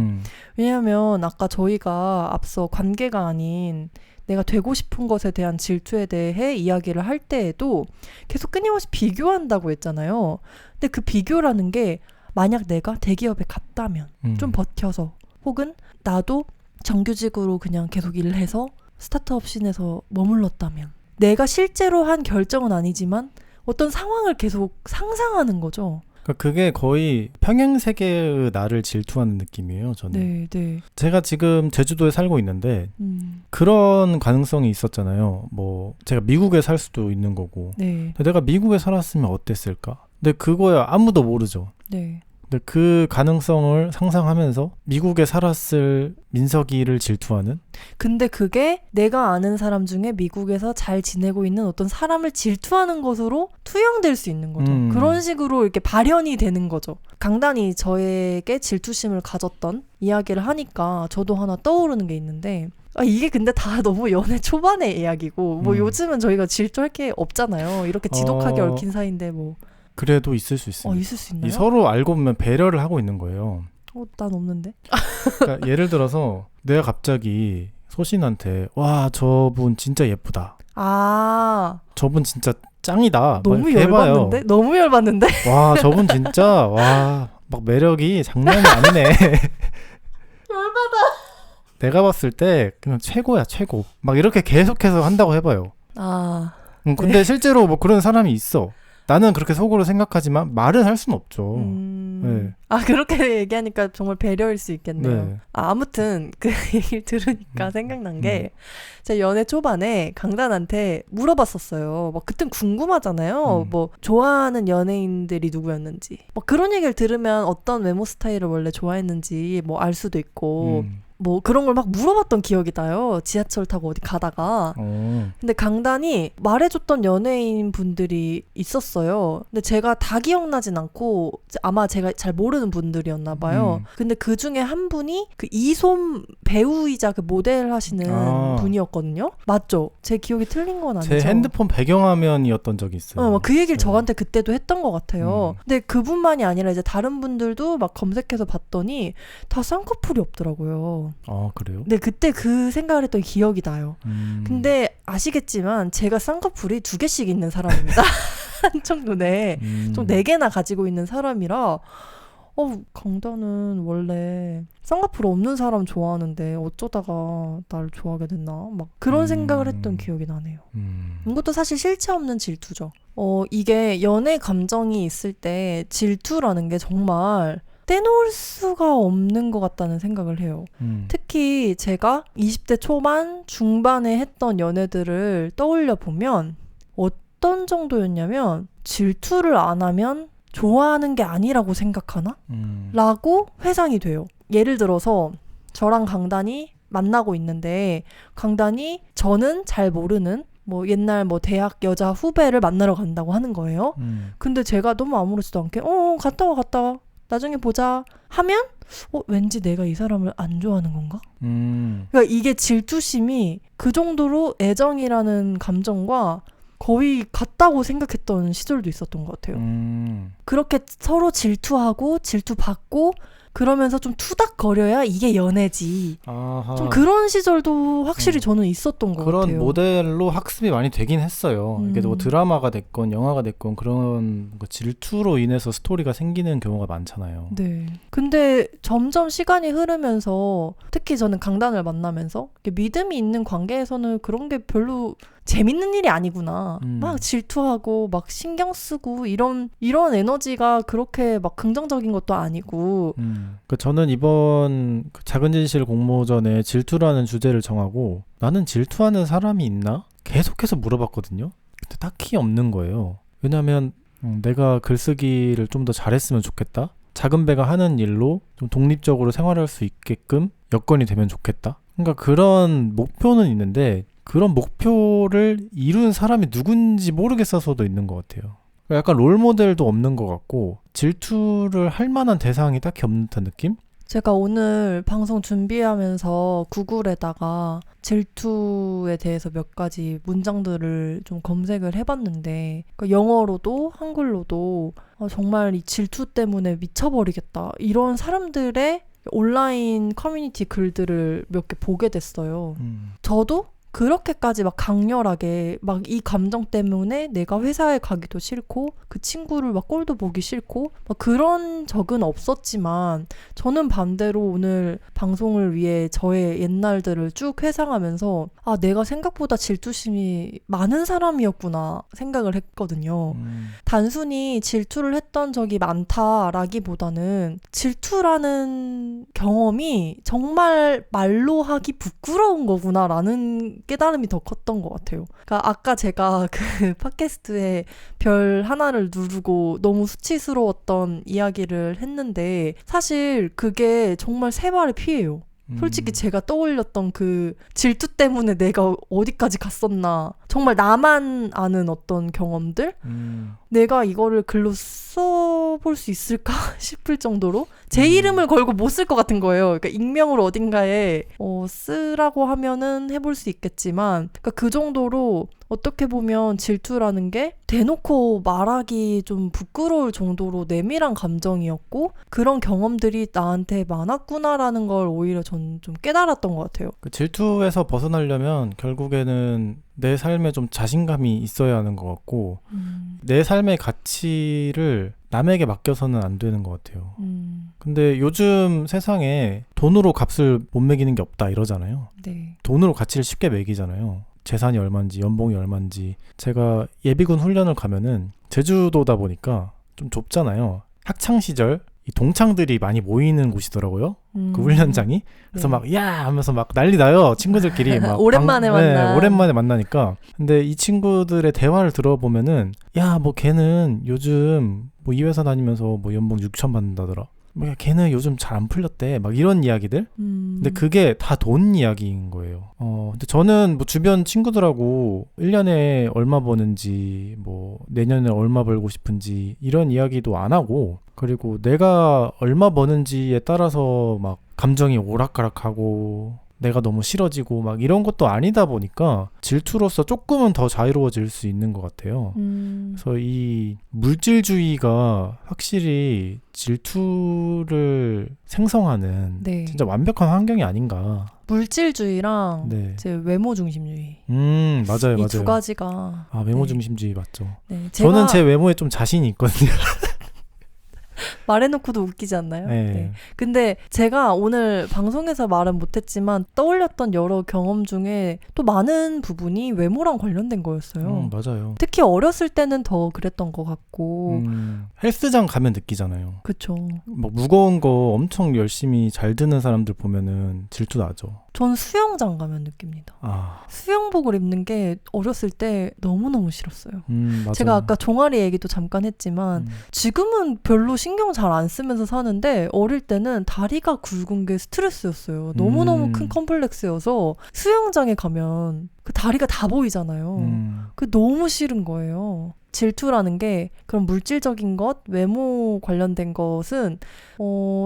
왜냐하면 아까 저희가 앞서 관계가 아닌 내가 되고 싶은 것에 대한 질투에 대해 이야기를 할 때에도 계속 끊임없이 비교한다고 했잖아요. 근데 그 비교라는 게 만약 내가 대기업에 갔다면 좀 버텨서 혹은 나도 정규직으로 그냥 계속 일을 해서 스타트업 씬에서 머물렀다면 내가 실제로 한 결정은 아니지만 어떤 상황을 계속 상상하는 거죠. 그게 거의 평행세계의 나를 질투하는 느낌이에요, 저는. 네. 제가 지금 제주도에 살고 있는데 그런 가능성이 있었잖아요. 뭐 제가 미국에 살 수도 있는 거고. 네. 내가 미국에 살았으면 어땠을까? 근데 그거야 아무도 모르죠. 네. 근데 그 가능성을 상상하면서 미국에 살았을 민석이를 질투하는? 근데 그게 내가 아는 사람 중에 미국에서 잘 지내고 있는 어떤 사람을 질투하는 것으로 투영될 수 있는 거죠. 그런 식으로 이렇게 발현이 되는 거죠. 강단이 저에게 질투심을 가졌던 이야기를 하니까 저도 하나 떠오르는 게 있는데 이게 근데 다 너무 연애 초반의 이야기고 뭐 요즘은 저희가 질투할 게 없잖아요. 이렇게 지독하게 얽힌 사이인데 뭐 그래도 있을 수 있습니다. 있을 수 있나요? 서로 알고 보면 배려를 하고 있는 거예요. 난 없는데. 그러니까 예를 들어서 내가 갑자기 소신한테 와 저분 진짜 예쁘다. 저분 진짜 짱이다. 너무 열받는데? 너무 열받는데? 와 저분 진짜 와 막 매력이 장난이 아니네. 열받아. 내가 봤을 때 그냥 최고야 최고. 막 이렇게 계속해서 한다고 해봐요. 근데 네. 실제로 뭐 그런 사람이 있어. 나는 그렇게 속으로 생각하지만 말은 할 수는 없죠. 네. 네. 아, 그렇게 얘기하니까 정말 배려일 수 있겠네요. 네. 아, 아무튼 그 얘기를 들으니까 생각난 게 제가 연애 초반에 강단한테 물어봤었어요. 막 그땐 궁금하잖아요. 뭐 좋아하는 연예인들이 누구였는지. 뭐 그런 얘기를 들으면 어떤 외모 스타일을 원래 좋아했는지 뭐 알 수도 있고 뭐 그런 걸 막 물어봤던 기억이 나요. 지하철 타고 어디 가다가. 근데 강단이 말해줬던 연예인 분들이 있었어요. 근데 제가 다 기억나진 않고 아마 제가 잘 모르는 분들이었나 봐요. 근데 그 중에 한 분이 그 이솜 배우이자 그 모델 하시는 분이었거든요. 맞죠? 제 기억이 틀린 건 아니죠? 제 핸드폰 배경화면이었던 적이 있어요. 그 얘기를 저한테 그때도 했던 것 같아요. 근데 그분만이 아니라 이제 다른 분들도 막 검색해서 봤더니 다 쌍꺼풀이 없더라고요. 아, 그래요? 네, 그때 그 생각을 했던 기억이 나요. 근데 아시겠지만 제가 쌍꺼풀이 2개씩 있는 사람입니다. 한쪽 눈에 좀 4개나 가지고 있는 사람이라 강단은 원래 쌍꺼풀 없는 사람 좋아하는데 어쩌다가 날 좋아하게 됐나? 막 그런 생각을 했던 기억이 나네요. 이것도 사실 실체 없는 질투죠. 이게 연애 감정이 있을 때 질투라는 게 정말 떼놓을 수가 없는 것 같다는 생각을 해요. 특히 제가 20대 초반, 중반에 했던 연애들을 떠올려 보면 어떤 정도였냐면 질투를 안 하면 좋아하는 게 아니라고 생각하나? 라고 회상이 돼요. 예를 들어서 저랑 강단이 만나고 있는데 강단이 저는 잘 모르는 뭐 옛날 뭐 대학 여자 후배를 만나러 간다고 하는 거예요. 근데 제가 너무 아무렇지도 않게 갔다 와 나중에 보자 하면 왠지 내가 이 사람을 안 좋아하는 건가? 그러니까 이게 질투심이 그 정도로 애정이라는 감정과 거의 같다고 생각했던 시절도 있었던 것 같아요. 그렇게 서로 질투하고 질투받고 그러면서 좀 투닥거려야 이게 연애지. 아하. 좀 그런 시절도 확실히 저는 있었던 것 그런 같아요. 그런 모델로 학습이 많이 되긴 했어요. 이게 뭐 드라마가 됐건 영화가 됐건 그런 질투로 인해서 스토리가 생기는 경우가 많잖아요. 네. 근데 점점 시간이 흐르면서 특히 저는 강단을 만나면서 믿음이 있는 관계에서는 그런 게 별로 재밌는 일이 아니구나. 막 질투하고 막 신경 쓰고 이런 에너지가 그렇게 막 긍정적인 것도 아니고. 저는 이번 작은 진실 공모전에 질투라는 주제를 정하고 나는 질투하는 사람이 있나? 계속해서 물어봤거든요. 근데 딱히 없는 거예요. 왜냐하면 내가 글쓰기를 좀 더 잘했으면 좋겠다. 작은 배가 하는 일로 좀 독립적으로 생활할 수 있게끔 여건이 되면 좋겠다. 그러니까 그런 목표는 있는데 그런 목표를 이룬 사람이 누군지 모르겠어서도 있는 것 같아요. 약간 롤모델도 없는 것 같고 질투를 할 만한 대상이 딱히 없는 듯한 느낌? 제가 오늘 방송 준비하면서 구글에다가 질투에 대해서 몇 가지 문장들을 좀 검색을 해봤는데 그러니까 영어로도 한글로도 정말 이 질투 때문에 미쳐버리겠다 이런 사람들의 온라인 커뮤니티 글들을 몇 개 보게 됐어요. 저도 그렇게까지 막 강렬하게 막 이 감정 때문에 내가 회사에 가기도 싫고 그 친구를 막 꼴도 보기 싫고 막 그런 적은 없었지만 저는 반대로 오늘 방송을 위해 저의 옛날들을 쭉 회상하면서 내가 생각보다 질투심이 많은 사람이었구나 생각을 했거든요. 단순히 질투를 했던 적이 많다라기보다는 질투라는 경험이 정말 말로 하기 부끄러운 거구나라는 깨달음이 더 컸던 것 같아요. 그러니까 아까 제가 그 팟캐스트에 별 하나를 누르고 너무 수치스러웠던 이야기를 했는데 사실 그게 정말 세 발의 피예요. 솔직히 제가 떠올렸던 그 질투 때문에 내가 어디까지 갔었나 정말 나만 아는 어떤 경험들 내가 이거를 글로 써볼 수 있을까 싶을 정도로 제 이름을 걸고 못 쓸 것 같은 거예요. 그러니까 익명으로 어딘가에 쓰라고 하면은 해볼 수 있겠지만 그러니까 그 정도로 어떻게 보면 질투라는 게 대놓고 말하기 좀 부끄러울 정도로 내밀한 감정이었고 그런 경험들이 나한테 많았구나라는 걸 오히려 전 좀 깨달았던 것 같아요. 그 질투에서 벗어나려면 결국에는 내 삶에 좀 자신감이 있어야 하는 것 같고 내 삶의 가치를 남에게 맡겨서는 안 되는 것 같아요. 근데 요즘 세상에 돈으로 값을 못 매기는 게 없다 이러잖아요. 네. 돈으로 가치를 쉽게 매기잖아요. 재산이 얼마인지 연봉이 얼마인지. 제가 예비군 훈련을 가면은 제주도다 보니까 좀 좁잖아요. 학창시절 이 동창들이 많이 모이는 곳이더라고요. 그 훈련장이. 그래서 네. 막 야 하면서 막 난리 나요. 친구들끼리 막 오랜만에 만나. 오랜만에 만나니까. 근데 이 친구들의 대화를 들어보면은 야 뭐 걔는 요즘 뭐 이 회사 다니면서 뭐 연봉 6천 받는다더라. 뭐 걔는 요즘 잘 안 풀렸대. 막 이런 이야기들. 근데 그게 다 돈 이야기인 거예요. 근데 저는 뭐 주변 친구들하고 1년에 얼마 버는지 뭐 내년에 얼마 벌고 싶은지 이런 이야기도 안 하고, 그리고 내가 얼마 버는지에 따라서 막 감정이 오락가락하고 내가 너무 싫어지고 막 이런 것도 아니다 보니까 질투로서 조금은 더 자유로워질 수 있는 것 같아요. 그래서 이 물질주의가 확실히 질투를 생성하는 네. 진짜 완벽한 환경이 아닌가. 물질주의랑 네. 제 외모 중심주의. 맞아요, 이 맞아요. 두 가지가. 외모 네. 중심주의 맞죠. 네. 저는 제 외모에 좀 자신이 있거든요. 말해놓고도 웃기지 않나요? 네. 네. 근데 제가 오늘 방송에서 말은 못했지만 떠올렸던 여러 경험 중에 또 많은 부분이 외모랑 관련된 거였어요. 맞아요. 특히 어렸을 때는 더 그랬던 것 같고. 헬스장 가면 느끼잖아요. 그쵸. 막 무거운 거 엄청 열심히 잘 드는 사람들 보면은 질투 나죠. 전 수영장 가면 느낍니다. 수영복을 입는 게 어렸을 때 너무너무 싫었어요. 맞아요. 제가 아까 종아리 얘기도 잠깐 했지만 지금은 별로 신경 잘 안 쓰면서 사는데 어릴 때는 다리가 굵은 게 스트레스였어요. 너무너무 큰 컴플렉스여서 수영장에 가면 그 다리가 다 보이잖아요. 그게 너무 싫은 거예요. 질투라는 게 그런 물질적인 것, 외모 관련된 것은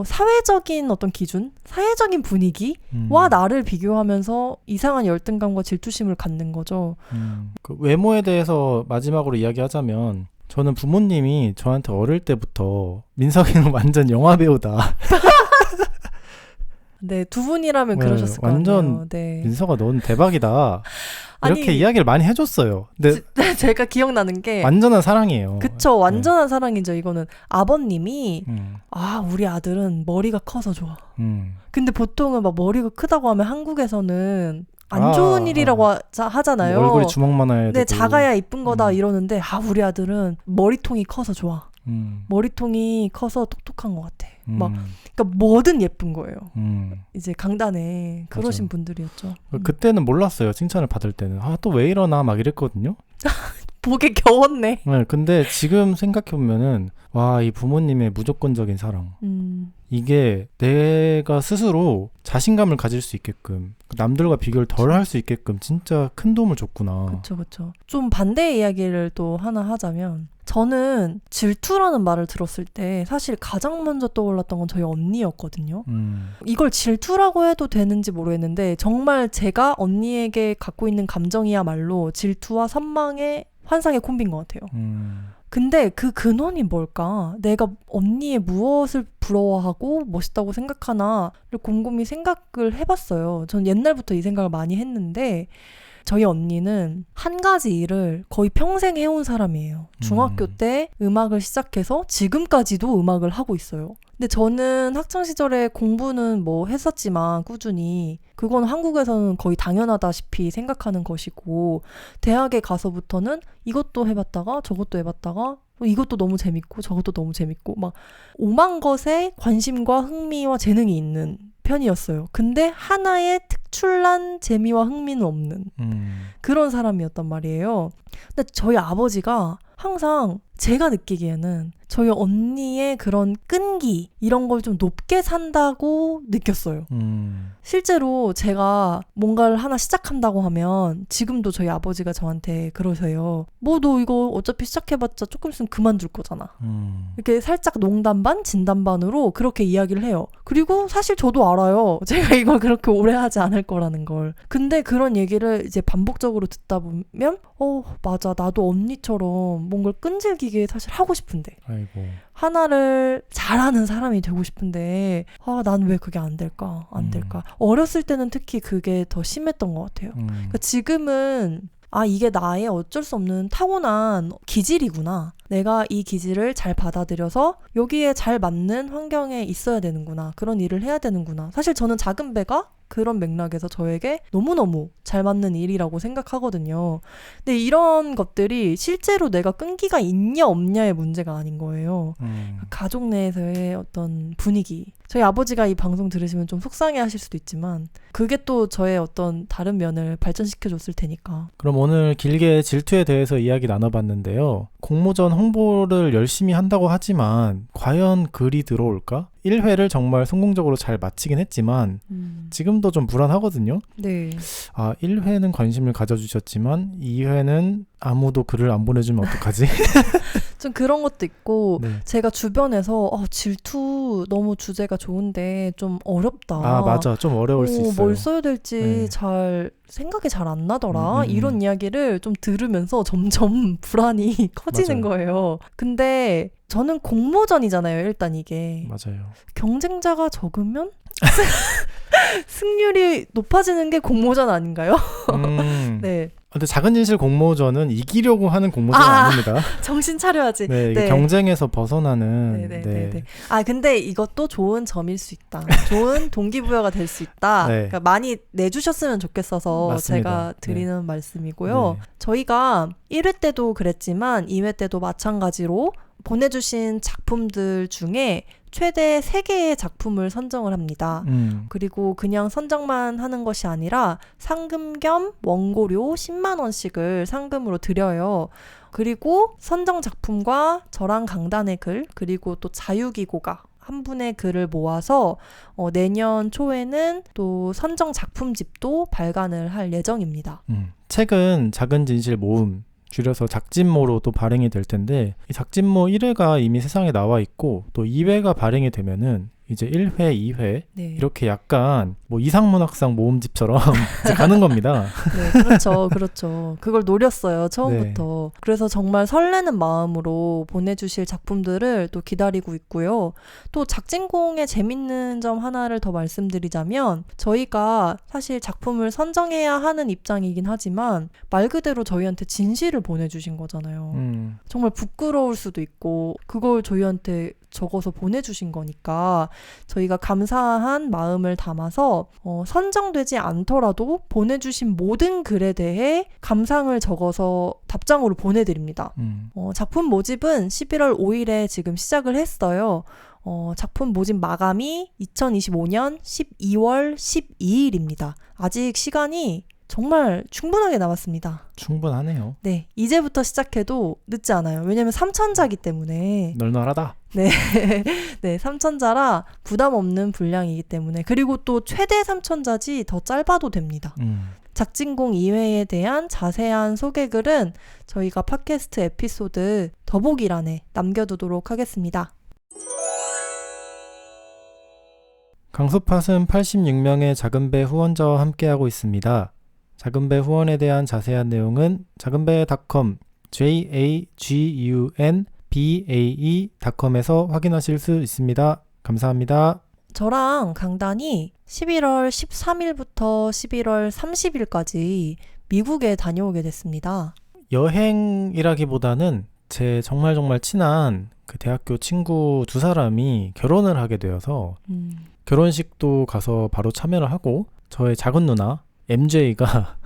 사회적인 어떤 기준, 사회적인 분위기와 나를 비교하면서 이상한 열등감과 질투심을 갖는 거죠. 그 외모에 대해서 마지막으로 이야기하자면 저는 부모님이 저한테 어릴 때부터 민석이는 완전 영화배우다. 네, 두 분이라면 네, 그러셨을 것 완전 같아요. 네. 민석아 넌 대박이다. 이렇게 아니, 이야기를 많이 해줬어요. 근데 제가 기억나는 게 완전한 사랑이에요. 그쵸, 완전한 사랑이죠. 이거는 아버님이 음. 우리 아들은 머리가 커서 좋아. 음. 근데 보통은 막 머리가 크다고 하면 한국에서는 안 좋은 일이라고 하잖아요. 뭐 얼굴이 주먹만해야 되고. 네, 작아야 이쁜 거다 이러는데 우리 아들은 머리통이 커서 좋아. 머리통이 커서 똑똑한 것 같아. 막 그러니까 뭐든 예쁜 거예요. 이제 강단에 그러신 맞아. 분들이었죠. 그때는 몰랐어요. 칭찬을 받을 때는 또 왜 이러나 막 이랬거든요. 보게 겨웠네. 네, 근데 지금 생각해보면은 이 부모님의 무조건적인 사랑, 이게 내가 스스로 자신감을 가질 수 있게끔, 남들과 비교를 덜 할 수 있게끔 진짜 큰 도움을 줬구나. 그쵸. 좀 반대의 이야기를 또 하나 하자면, 저는 질투라는 말을 들었을 때 사실 가장 먼저 떠올랐던 건 저희 언니였거든요. 이걸 질투라고 해도 되는지 모르겠는데 정말 제가 언니에게 갖고 있는 감정이야말로 질투와 선망의 환상의 콤비인 것 같아요. 근데 그 근원이 뭘까? 내가 언니의 무엇을 부러워하고 멋있다고 생각하나를 곰곰이 생각을 해봤어요. 전 옛날부터 이 생각을 많이 했는데 저희 언니는 한 가지 일을 거의 평생 해온 사람이에요. 중학교 때 음악을 시작해서 지금까지도 음악을 하고 있어요. 근데 저는 학창시절에 공부는 뭐 했었지만 꾸준히 그건 한국에서는 거의 당연하다시피 생각하는 것이고 대학에 가서부터는 이것도 해봤다가 저것도 해봤다가 이것도 너무 재밌고 저것도 너무 재밌고 막 오만 것에 관심과 흥미와 재능이 있는 편이었어요. 근데 하나의 특출난 재미와 흥미는 없는 그런 사람이었단 말이에요. 근데 저희 아버지가 항상 제가 느끼기에는 저희 언니의 그런 끈기 이런 걸 좀 높게 산다고 느꼈어요. 실제로 제가 뭔가를 하나 시작한다고 하면 지금도 저희 아버지가 저한테 그러세요. 뭐 너 이거 어차피 시작해봤자 조금 있으면 그만둘 거잖아. 이렇게 살짝 농담 반 진담 반으로 그렇게 이야기를 해요. 그리고 사실 저도 알아요. 제가 이걸 그렇게 오래 하지 않을 거라는 걸. 근데 그런 얘기를 이제 반복적으로 듣다 보면 맞아 나도 언니처럼 뭔가를 끈질기게 사실 하고 싶은데 아이고. 하나를 잘하는 사람이 되고 싶은데 난 왜 그게 안 될까? 어렸을 때는 특히 그게 더 심했던 것 같아요. 그러니까 지금은 이게 나의 어쩔 수 없는 타고난 기질이구나. 내가 이 기질을 잘 받아들여서 여기에 잘 맞는 환경에 있어야 되는구나. 그런 일을 해야 되는구나. 사실 저는 작은 배가 그런 맥락에서 저에게 너무너무 잘 맞는 일이라고 생각하거든요. 근데 이런 것들이 실제로 내가 끈기가 있냐 없냐의 문제가 아닌 거예요. 가족 내에서의 어떤 분위기. 저희 아버지가 이 방송 들으시면 좀 속상해 하실 수도 있지만 그게 또 저의 어떤 다른 면을 발전시켜줬을 테니까. 그럼 오늘 길게 질투에 대해서 이야기 나눠봤는데요. 공모전 홍보를 열심히 한다고 하지만 과연 글이 들어올까? 1회를 정말 성공적으로 잘 마치긴 했지만 지금도 좀 불안하거든요. 네. 1회는 관심을 가져주셨지만 2회는 아무도 글을 안 보내주면 어떡하지? 좀 그런 것도 있고 네. 제가 주변에서 질투 너무 주제가 좋은데 좀 어렵다. 맞아. 좀 어려울 수 있어요. 뭘 써야 될지 네. 생각이 잘 안 나더라. 이런 이야기를 좀 들으면서 점점 불안이 커지는 맞아요. 거예요. 근데 저는 공모전이잖아요. 일단 이게. 맞아요. 경쟁자가 적으면 승률이 높아지는 게 공모전 아닌가요? 네. 근데 작은 진실 공모전은 이기려고 하는 공모전은 아닙니다. 정신 차려야지. 네, 이게 네. 경쟁에서 벗어나는. 네. 근데 이것도 좋은 점일 수 있다. 좋은 동기부여가 될 수 있다. 네. 그러니까 많이 내주셨으면 좋겠어서 맞습니다. 제가 드리는 말씀이고요. 네. 저희가 1회 때도 그랬지만 2회 때도 마찬가지로 보내주신 작품들 중에 최대 3개의 작품을 선정을 합니다. 그리고 그냥 선정만 하는 것이 아니라 상금 겸 원고료 10만 원씩을 상금으로 드려요. 그리고 선정 작품과 저랑 강단의 글, 그리고 또 자유기고가 한 분의 글을 모아서 내년 초에는 또 선정 작품집도 발간을 할 예정입니다. 책은 작은 진실 모음, 줄여서 작진모로 또 발행이 될 텐데 이 작진모 1회가 이미 세상에 나와 있고 또 2회가 발행이 되면은 이제 1회, 2회 네. 이렇게 약간 뭐 이상문학상 모음집처럼 이제 가는 겁니다. 네, 그렇죠. 그걸 노렸어요, 처음부터. 네. 그래서 정말 설레는 마음으로 보내주실 작품들을 또 기다리고 있고요. 또 작진공의 재밌는 점 하나를 더 말씀드리자면 저희가 사실 작품을 선정해야 하는 입장이긴 하지만 말 그대로 저희한테 진실을 보내주신 거잖아요. 정말 부끄러울 수도 있고 그걸 저희한테 적어서 보내주신 거니까 저희가 감사한 마음을 담아서 선정되지 않더라도 보내주신 모든 글에 대해 감상을 적어서 답장으로 보내드립니다. 작품 모집은 11월 5일에 지금 시작을 했어요. 작품 모집 마감이 2025년 12월 12일입니다. 아직 시간이 정말 충분하게 남았습니다. 충분하네요. 네, 이제부터 시작해도 늦지 않아요. 왜냐면 3천자기 때문에. 널널하다. 네, 네, 3천자라 부담 없는 분량이기 때문에. 그리고 또 최대 3천자지 더 짧아도 됩니다. 작진공 2회에 대한 자세한 소개글은 저희가 팟캐스트 에피소드 더보기란에 남겨두도록 하겠습니다. 강수팟은 86명의 작은배 후원자와 함께하고 있습니다. 작은배 후원에 대한 자세한 내용은 작은배.com, jagunbae.com에서 확인하실 수 있습니다. 감사합니다. 저랑 강단이 11월 13일부터 11월 30일까지 미국에 다녀오게 됐습니다. 여행이라기보다는 제 정말 친한 그 대학교 친구 2사람이 결혼을 하게 되어서 결혼식도 가서 바로 참여를 하고 저의 작은 누나 MJ가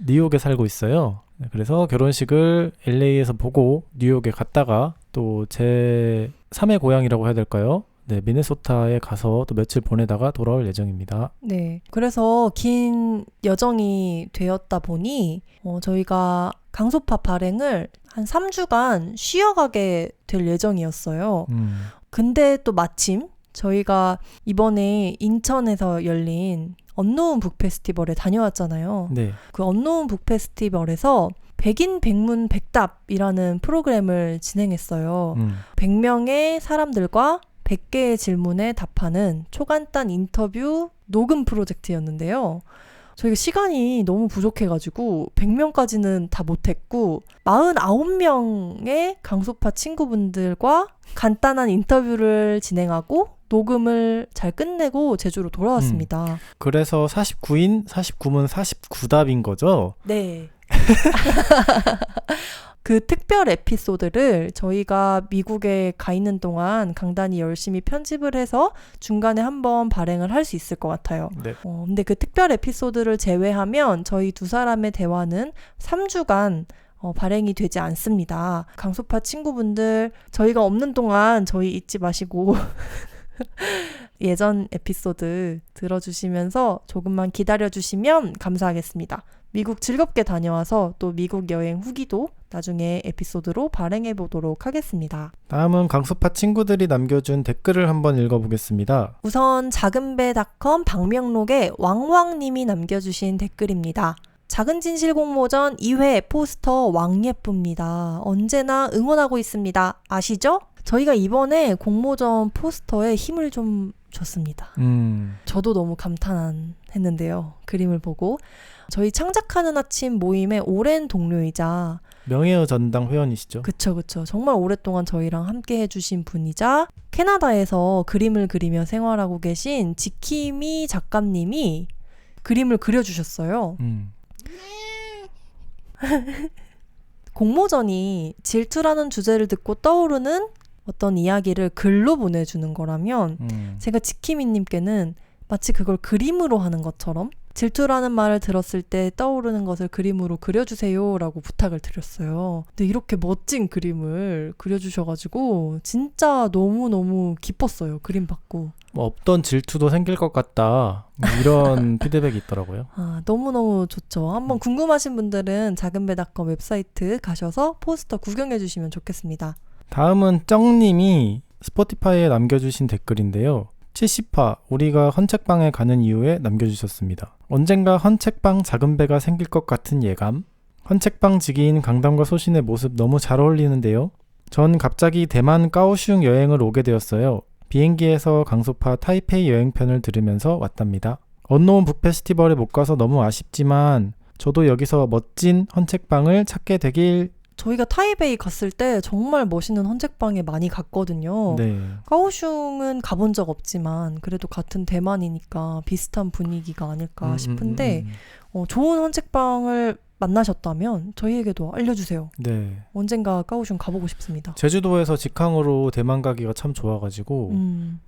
뉴욕에 살고 있어요. 그래서 결혼식을 LA에서 보고 뉴욕에 갔다가 또 제 3의 고향이라고 해야 될까요? 네, 미네소타에 가서 또 며칠 보내다가 돌아올 예정입니다. 네, 그래서 긴 여정이 되었다 보니 저희가 강소파 발행을 한 3주간 쉬어가게 될 예정이었어요. 근데 또 마침 저희가 이번에 인천에서 열린 언노운 북 페스티벌에 다녀왔잖아요. 네. 그 언노운 북 페스티벌에서 백인 백문 백답이라는 프로그램을 진행했어요. 100명의 사람들과 100개의 질문에 답하는 초간단 인터뷰 녹음 프로젝트였는데요. 저희가 시간이 너무 부족해가지고 100명까지는 다 못했고 49명의 강소파 친구분들과 간단한 인터뷰를 진행하고 녹음을 잘 끝내고 제주로 돌아왔습니다. 그래서 49인 49문 49답인 거죠? 네. 그 특별 에피소드를 저희가 미국에 가 있는 동안 강단이 열심히 편집을 해서 중간에 한번 발행을 할 수 있을 것 같아요. 네. 근데 그 특별 에피소드를 제외하면 저희 두 사람의 대화는 3주간 발행이 되지 않습니다. 강소파 친구분들, 저희가 없는 동안 저희 잊지 마시고 예전 에피소드 들어주시면서 조금만 기다려주시면 감사하겠습니다. 미국 즐겁게 다녀와서 또 미국 여행 후기도 나중에 에피소드로 발행해 보도록 하겠습니다. 다음은 강소파 친구들이 남겨준 댓글을 한번 읽어보겠습니다. 우선 작은배.com 방명록에 왕왕님이 남겨주신 댓글입니다. 작은 진실 공모전 2회 포스터 왕예쁩니다. 언제나 응원하고 있습니다. 아시죠? 저희가 이번에 공모전 포스터에 힘을 좀 줬습니다. 저도 너무 감탄했는데요. 그림을 보고. 저희 창작하는 아침 모임의 오랜 동료이자 명예의 전당 회원이시죠? 그쵸. 정말 오랫동안 저희랑 함께 해주신 분이자 캐나다에서 그림을 그리며 생활하고 계신 지키미 작가님이 그림을 그려주셨어요. 공모전이 질투라는 주제를 듣고 떠오르는 어떤 이야기를 글로 보내주는 거라면 제가 지키미님께는 마치 그걸 그림으로 하는 것처럼 질투라는 말을 들었을 때 떠오르는 것을 그림으로 그려주세요 라고 부탁을 드렸어요. 근데 이렇게 멋진 그림을 그려주셔가지고 진짜 너무너무 기뻤어요. 그림 받고. 뭐 없던 질투도 생길 것 같다. 뭐 이런 피드백이 있더라고요. 너무너무 좋죠. 한번 궁금하신 분들은 작은배.com 웹사이트 가셔서 포스터 구경해 주시면 좋겠습니다. 다음은 쩡님이 스포티파이에 남겨주신 댓글인데요. 70화 우리가 헌책방에 가는 이유에 남겨주셨습니다. 언젠가 헌책방 작은배가 생길 것 같은 예감? 헌책방 지기인 강담과 소신의 모습 너무 잘 어울리는데요. 전 갑자기 대만 까오슝 여행을 오게 되었어요. 비행기에서 강소파 타이페이 여행편을 들으면서 왔답니다. 언노운 북 페스티벌에 못 가서 너무 아쉽지만 저도 여기서 멋진 헌책방을 찾게 되길. 저희가 타이베이 갔을 때 정말 멋있는 헌책방에 많이 갔거든요. 네. 까오슝은 가본 적 없지만 그래도 같은 대만이니까 비슷한 분위기가 아닐까 싶은데 좋은 헌책방을 만나셨다면 저희에게도 알려주세요. 네. 언젠가 까오슝 가보고 싶습니다. 제주도에서 직항으로 대만 가기가 참 좋아가지고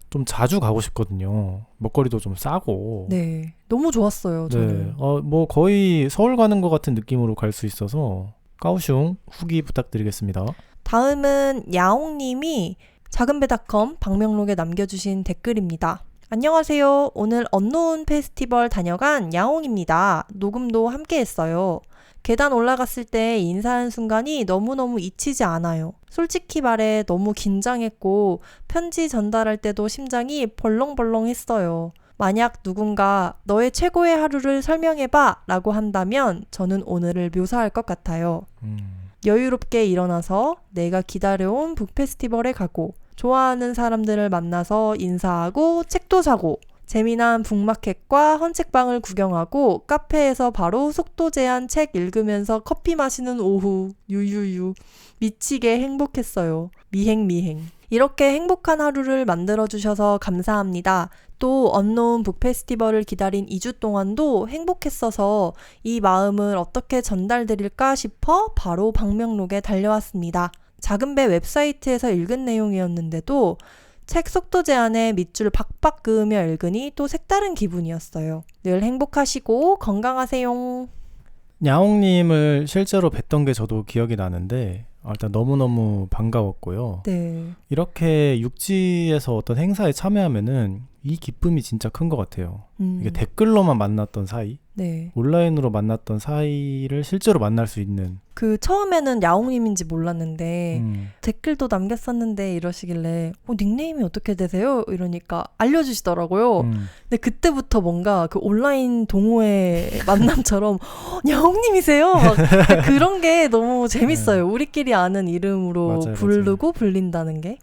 좀 자주 가고 싶거든요. 먹거리도 좀 싸고. 네. 너무 좋았어요. 저는. 네. 뭐 거의 서울 가는 것 같은 느낌으로 갈 수 있어서 까오슝 후기 부탁드리겠습니다. 다음은 야옹님이 작은배.com 방명록에 남겨주신 댓글입니다. 안녕하세요. 오늘 언노운 페스티벌 다녀간 야옹입니다. 녹음도 함께 했어요. 계단 올라갔을 때 인사한 순간이 너무너무 잊히지 않아요. 솔직히 말해 너무 긴장했고 편지 전달할 때도 심장이 벌렁벌렁 했어요. 만약 누군가 너의 최고의 하루를 설명해봐 라고 한다면 저는 오늘을 묘사할 것 같아요. 여유롭게 일어나서 내가 기다려온 북페스티벌에 가고 좋아하는 사람들을 만나서 인사하고 책도 사고 재미난 북마켓과 헌책방을 구경하고 카페에서 바로 속도 제한 책 읽으면서 커피 마시는 오후 유유유 미치게 행복했어요. 미행 이렇게 행복한 하루를 만들어주셔서 감사합니다. 또 언노운 북페스티벌을 기다린 2주 동안도 행복했어서 이 마음을 어떻게 전달드릴까 싶어 바로 방명록에 달려왔습니다. 작은배 웹사이트에서 읽은 내용이었는데도 책 속도 제한에 밑줄 박박 그으며 읽으니 또 색다른 기분이었어요. 늘 행복하시고 건강하세요. 야옹님을 실제로 뵀던 게 저도 기억이 나는데 일단 너무너무 반가웠고요. 네. 이렇게 육지에서 어떤 행사에 참여하면은 이 기쁨이 진짜 큰 것 같아요. 이게 댓글로만 만났던 사이, 네. 온라인으로 만났던 사이를 실제로 만날 수 있는. 그 처음에는 야옹님인지 몰랐는데 댓글도 남겼었는데 이러시길래 닉네임이 어떻게 되세요? 이러니까 알려주시더라고요. 근데 그때부터 뭔가 그 온라인 동호회 만남처럼 야옹님이세요? 막 그런 게 너무 재밌어요. 우리끼리 아는 이름으로 맞아요, 부르고 불린다는 게.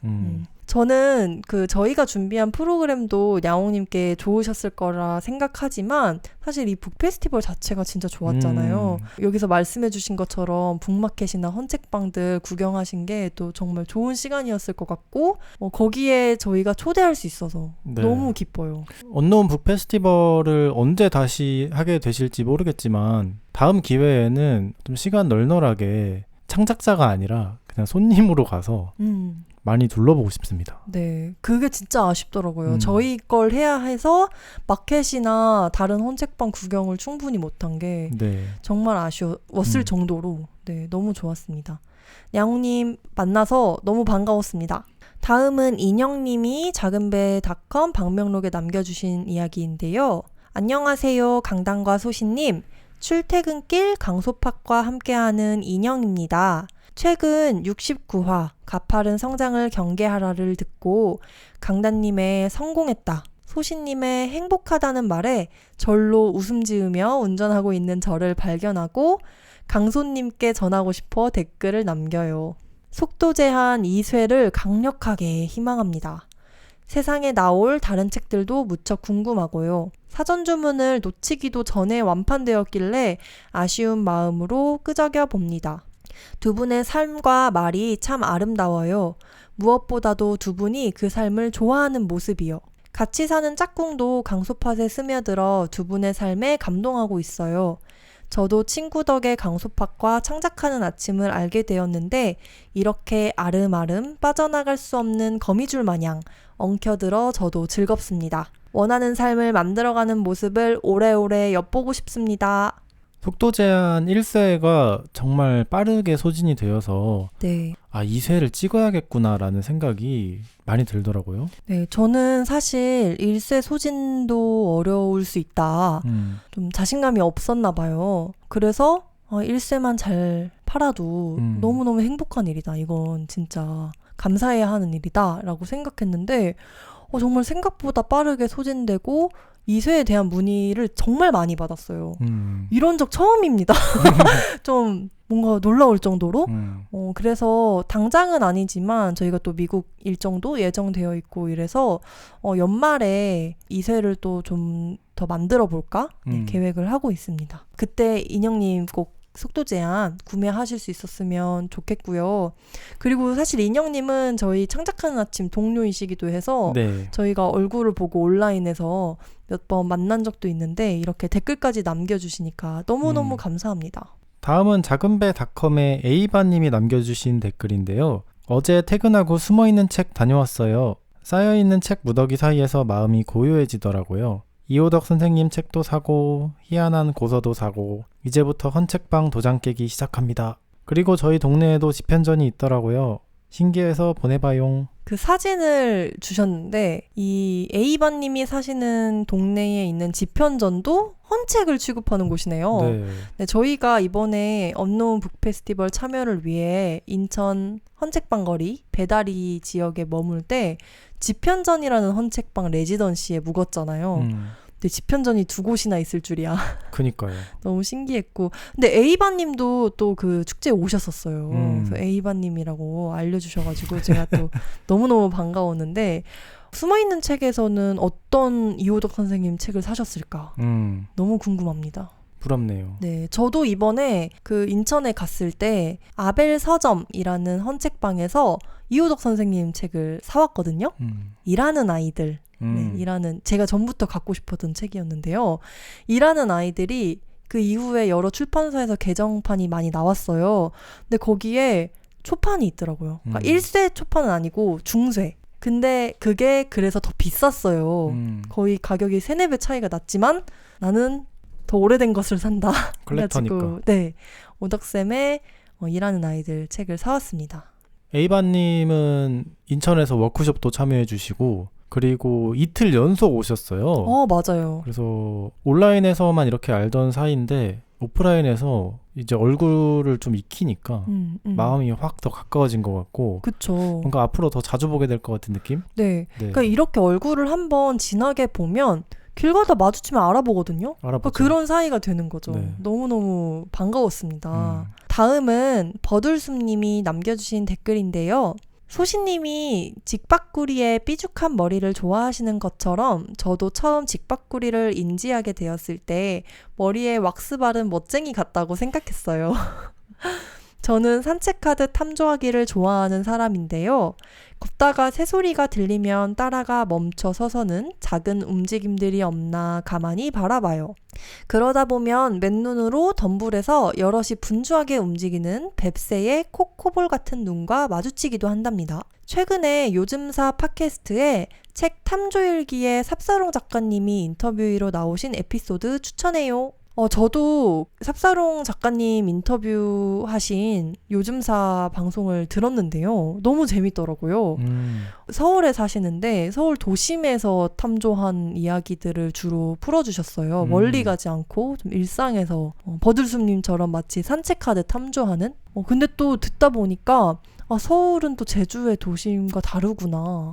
저는 저희가 준비한 프로그램도 야옹님께 좋으셨을 거라 생각하지만 사실 이 북페스티벌 자체가 진짜 좋았잖아요. 여기서 말씀해주신 것처럼 북마켓이나 헌책방들 구경하신 게 또 정말 좋은 시간이었을 것 같고 거기에 저희가 초대할 수 있어서 네. 너무 기뻐요. 언노운 북페스티벌을 언제 다시 하게 되실지 모르겠지만 다음 기회에는 좀 시간 널널하게 창작자가 아니라 그냥 손님으로 가서 많이 둘러보고 싶습니다. 네, 그게 진짜 아쉽더라고요. 저희 걸 해야 해서 마켓이나 다른 헌책방 구경을 충분히 못한 게 네. 정말 아쉬웠을 정도로 네, 너무 좋았습니다. 양우님 만나서 너무 반가웠습니다. 다음은 인영님이 작은배닷컴 방명록에 남겨주신 이야기인데요. 안녕하세요, 강단과 소신님. 출퇴근길 강소팍과 함께하는 인영입니다. 최근 69화 가파른 성장을 경계하라를 듣고 강단님의 성공했다, 소신님의 행복하다는 말에 절로 웃음 지으며 운전하고 있는 저를 발견하고 강소님께 전하고 싶어 댓글을 남겨요. 속도 제한 2쇄를 강력하게 희망합니다. 세상에 나올 다른 책들도 무척 궁금하고요. 사전 주문을 놓치기도 전에 완판되었길래 아쉬운 마음으로 끄적여 봅니다. 두 분의 삶과 말이 참 아름다워요. 무엇보다도 두 분이 그 삶을 좋아하는 모습이요. 같이 사는 짝꿍도 강소팟에 스며들어 두 분의 삶에 감동하고 있어요. 저도 친구 덕에 강소팟과 창작하는 아침을 알게 되었는데 이렇게 아름아름 빠져나갈 수 없는 거미줄 마냥 엉켜들어 저도 즐겁습니다. 원하는 삶을 만들어가는 모습을 오래오래 엿보고 싶습니다. 속도 제한 1쇄가 정말 빠르게 소진이 되어서 네. 2쇄를 찍어야겠구나라는 생각이 많이 들더라고요. 네, 저는 사실 1쇄 소진도 어려울 수 있다. 좀 자신감이 없었나 봐요. 그래서 1쇄만 잘 팔아도 너무너무 행복한 일이다. 이건 진짜 감사해야 하는 일이다 라고 생각했는데 정말 생각보다 빠르게 소진되고 2쇄에 대한 문의를 정말 많이 받았어요. 이런 적 처음입니다. 좀 뭔가 놀라울 정도로. 그래서 당장은 아니지만 저희가 또 미국 일정도 예정되어 있고 이래서 연말에 2쇄를 또 좀 더 만들어 볼까 계획을 하고 있습니다. 그때 인형님 꼭 속도 제한 구매하실 수 있었으면 좋겠고요. 그리고 사실 인형님은 저희 창작하는 아침 동료이시기도 해서 네. 저희가 얼굴을 보고 온라인에서 몇 번 만난 적도 있는데 이렇게 댓글까지 남겨주시니까 너무너무 감사합니다. 다음은 작은배닷컴의 A바님이 남겨주신 댓글인데요. 어제 퇴근하고 숨어있는 책 다녀왔어요. 쌓여있는 책 무더기 사이에서 마음이 고요해지더라고요. 이호덕 선생님 책도 사고 희한한 고서도 사고 이제부터 헌책방 도장 깨기 시작합니다. 그리고 저희 동네에도 집현전이 있더라고요. 신기해서 보내봐용. 그 사진을 주셨는데 이 A반님이 사시는 동네에 있는 집현전도 헌책을 취급하는 곳이네요. 네. 네, 저희가 이번에 언노운 북페스티벌 참여를 위해 인천 헌책방 거리 배다리 지역에 머물 때 집현전이라는 헌책방 레지던시에 묵었잖아요. 근데 집현전이 두 곳이나 있을 줄이야. 그니까요. 너무 신기했고. 근데 A반님도 또 그 축제에 오셨었어요. 그래서 A반님이라고 알려주셔가지고 제가 또 너무너무 반가웠는데 숨어있는 책에서는 어떤 이호덕 선생님 책을 사셨을까? 너무 궁금합니다. 부럽네요. 네, 저도 이번에 그 인천에 갔을 때 아벨 서점이라는 헌책방에서 이호덕 선생님 책을 사왔거든요. 일하는 아이들. 네, 제가 전부터 갖고 싶었던 책이었는데요. 일하는 아이들이 그 이후에 여러 출판사에서 개정판이 많이 나왔어요. 근데 거기에 초판이 있더라고요. 그러니까 1쇄 초판은 아니고 중쇄. 근데 그게 그래서 더 비쌌어요. 거의 가격이 3-4배 차이가 났지만 나는 더 오래된 것을 산다. 컬렉터니까. 네, 오덕쌤의 일하는 아이들 책을 사왔습니다. A반님은 인천에서 워크숍도 참여해 주시고 그리고 이틀 연속 오셨어요. 맞아요. 그래서 온라인에서만 이렇게 알던 사이인데 오프라인에서 이제 얼굴을 좀 익히니까 마음이 확 더 가까워진 것 같고 그쵸. 뭔가 앞으로 더 자주 보게 될 것 같은 느낌? 네. 그러니까 이렇게 얼굴을 한번 진하게 보면 길 가다 마주치면 알아보거든요. 그러니까 그런 사이가 되는 거죠. 네. 너무너무 반가웠습니다. 다음은 버들숨님이 남겨주신 댓글인데요. 소신님이 직박구리의 삐죽한 머리를 좋아하시는 것처럼 저도 처음 직박구리를 인지하게 되었을 때 머리에 왁스 바른 멋쟁이 같다고 생각했어요. 저는 산책하듯 탐조하기를 좋아하는 사람인데요. 걷다가 새소리가 들리면 따라가 멈춰 서서는 작은 움직임들이 없나 가만히 바라봐요. 그러다 보면 맨눈으로 덤불에서 여럿이 분주하게 움직이는 뱁새의 코코볼 같은 눈과 마주치기도 한답니다. 최근에 요즘사 팟캐스트에 책 탐조일기의 삽사롱 작가님이 인터뷰로 나오신 에피소드 추천해요. 저도 삽사롱 작가님 인터뷰하신 요즘사 방송을 들었는데요. 너무 재밌더라고요. 서울에 사시는데 서울 도심에서 탐조한 이야기들을 주로 풀어주셨어요. 멀리 가지 않고 좀 일상에서 버들숨님처럼 마치 산책하듯 탐조하는? 근데 또 듣다 보니까 서울은 또 제주의 도심과 다르구나.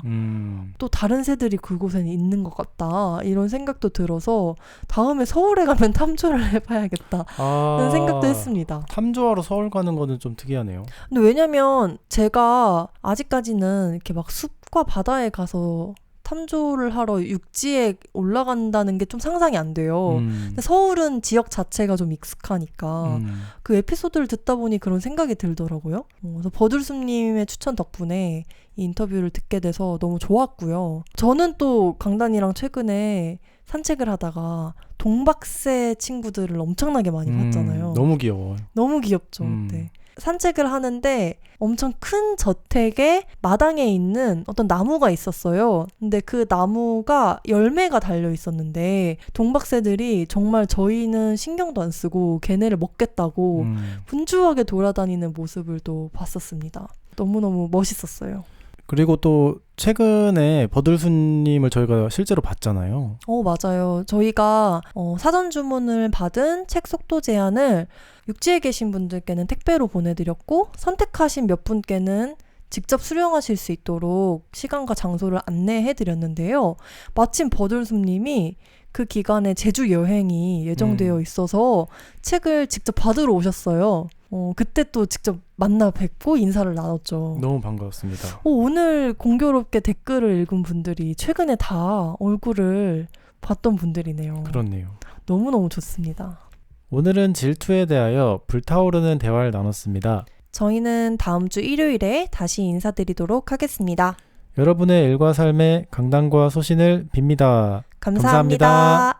또 다른 새들이 그곳에는 있는 것 같다. 이런 생각도 들어서 다음에 서울에 가면 탐조를 해봐야겠다. 라는 생각도 했습니다. 탐조하러 서울 가는 거는 좀 특이하네요. 근데 왜냐면 제가 아직까지는 이렇게 막 숲과 바다에 가서 탐조를 하러 육지에 올라간다는 게 좀 상상이 안 돼요. 근데 서울은 지역 자체가 좀 익숙하니까 그 에피소드를 듣다 보니 그런 생각이 들더라고요. 그래서 버들숨님의 추천 덕분에 이 인터뷰를 듣게 돼서 너무 좋았고요. 저는 또 강단이랑 최근에 산책을 하다가 동박새 친구들을 엄청나게 많이 봤잖아요. 너무 귀여워. 너무 귀엽죠. 네. 산책을 하는데 엄청 큰 저택의 마당에 있는 어떤 나무가 있었어요. 근데 그 나무가 열매가 달려 있었는데 동박새들이 정말 저희는 신경도 안 쓰고 걔네를 먹겠다고 분주하게 돌아다니는 모습을 또 봤었습니다. 너무너무 멋있었어요. 그리고 또 최근에 버들수님을 저희가 실제로 봤잖아요. 맞아요. 저희가 사전 주문을 받은 책 속도 제안을 육지에 계신 분들께는 택배로 보내드렸고 선택하신 몇 분께는 직접 수령하실 수 있도록 시간과 장소를 안내해드렸는데요. 마침 버들숨님이 그 기간에 제주 여행이 예정되어 있어서 책을 직접 받으러 오셨어요. 그때 또 직접 만나 뵙고 인사를 나눴죠. 너무 반가웠습니다. 오늘 공교롭게 댓글을 읽은 분들이 최근에 다 얼굴을 봤던 분들이네요. 그렇네요. 너무너무 좋습니다. 오늘은 질투에 대하여 불타오르는 대화를 나눴습니다. 저희는 다음 주 일요일에 다시 인사드리도록 하겠습니다. 여러분의 일과 삶에 강단과 소신을 빕니다. 감사합니다.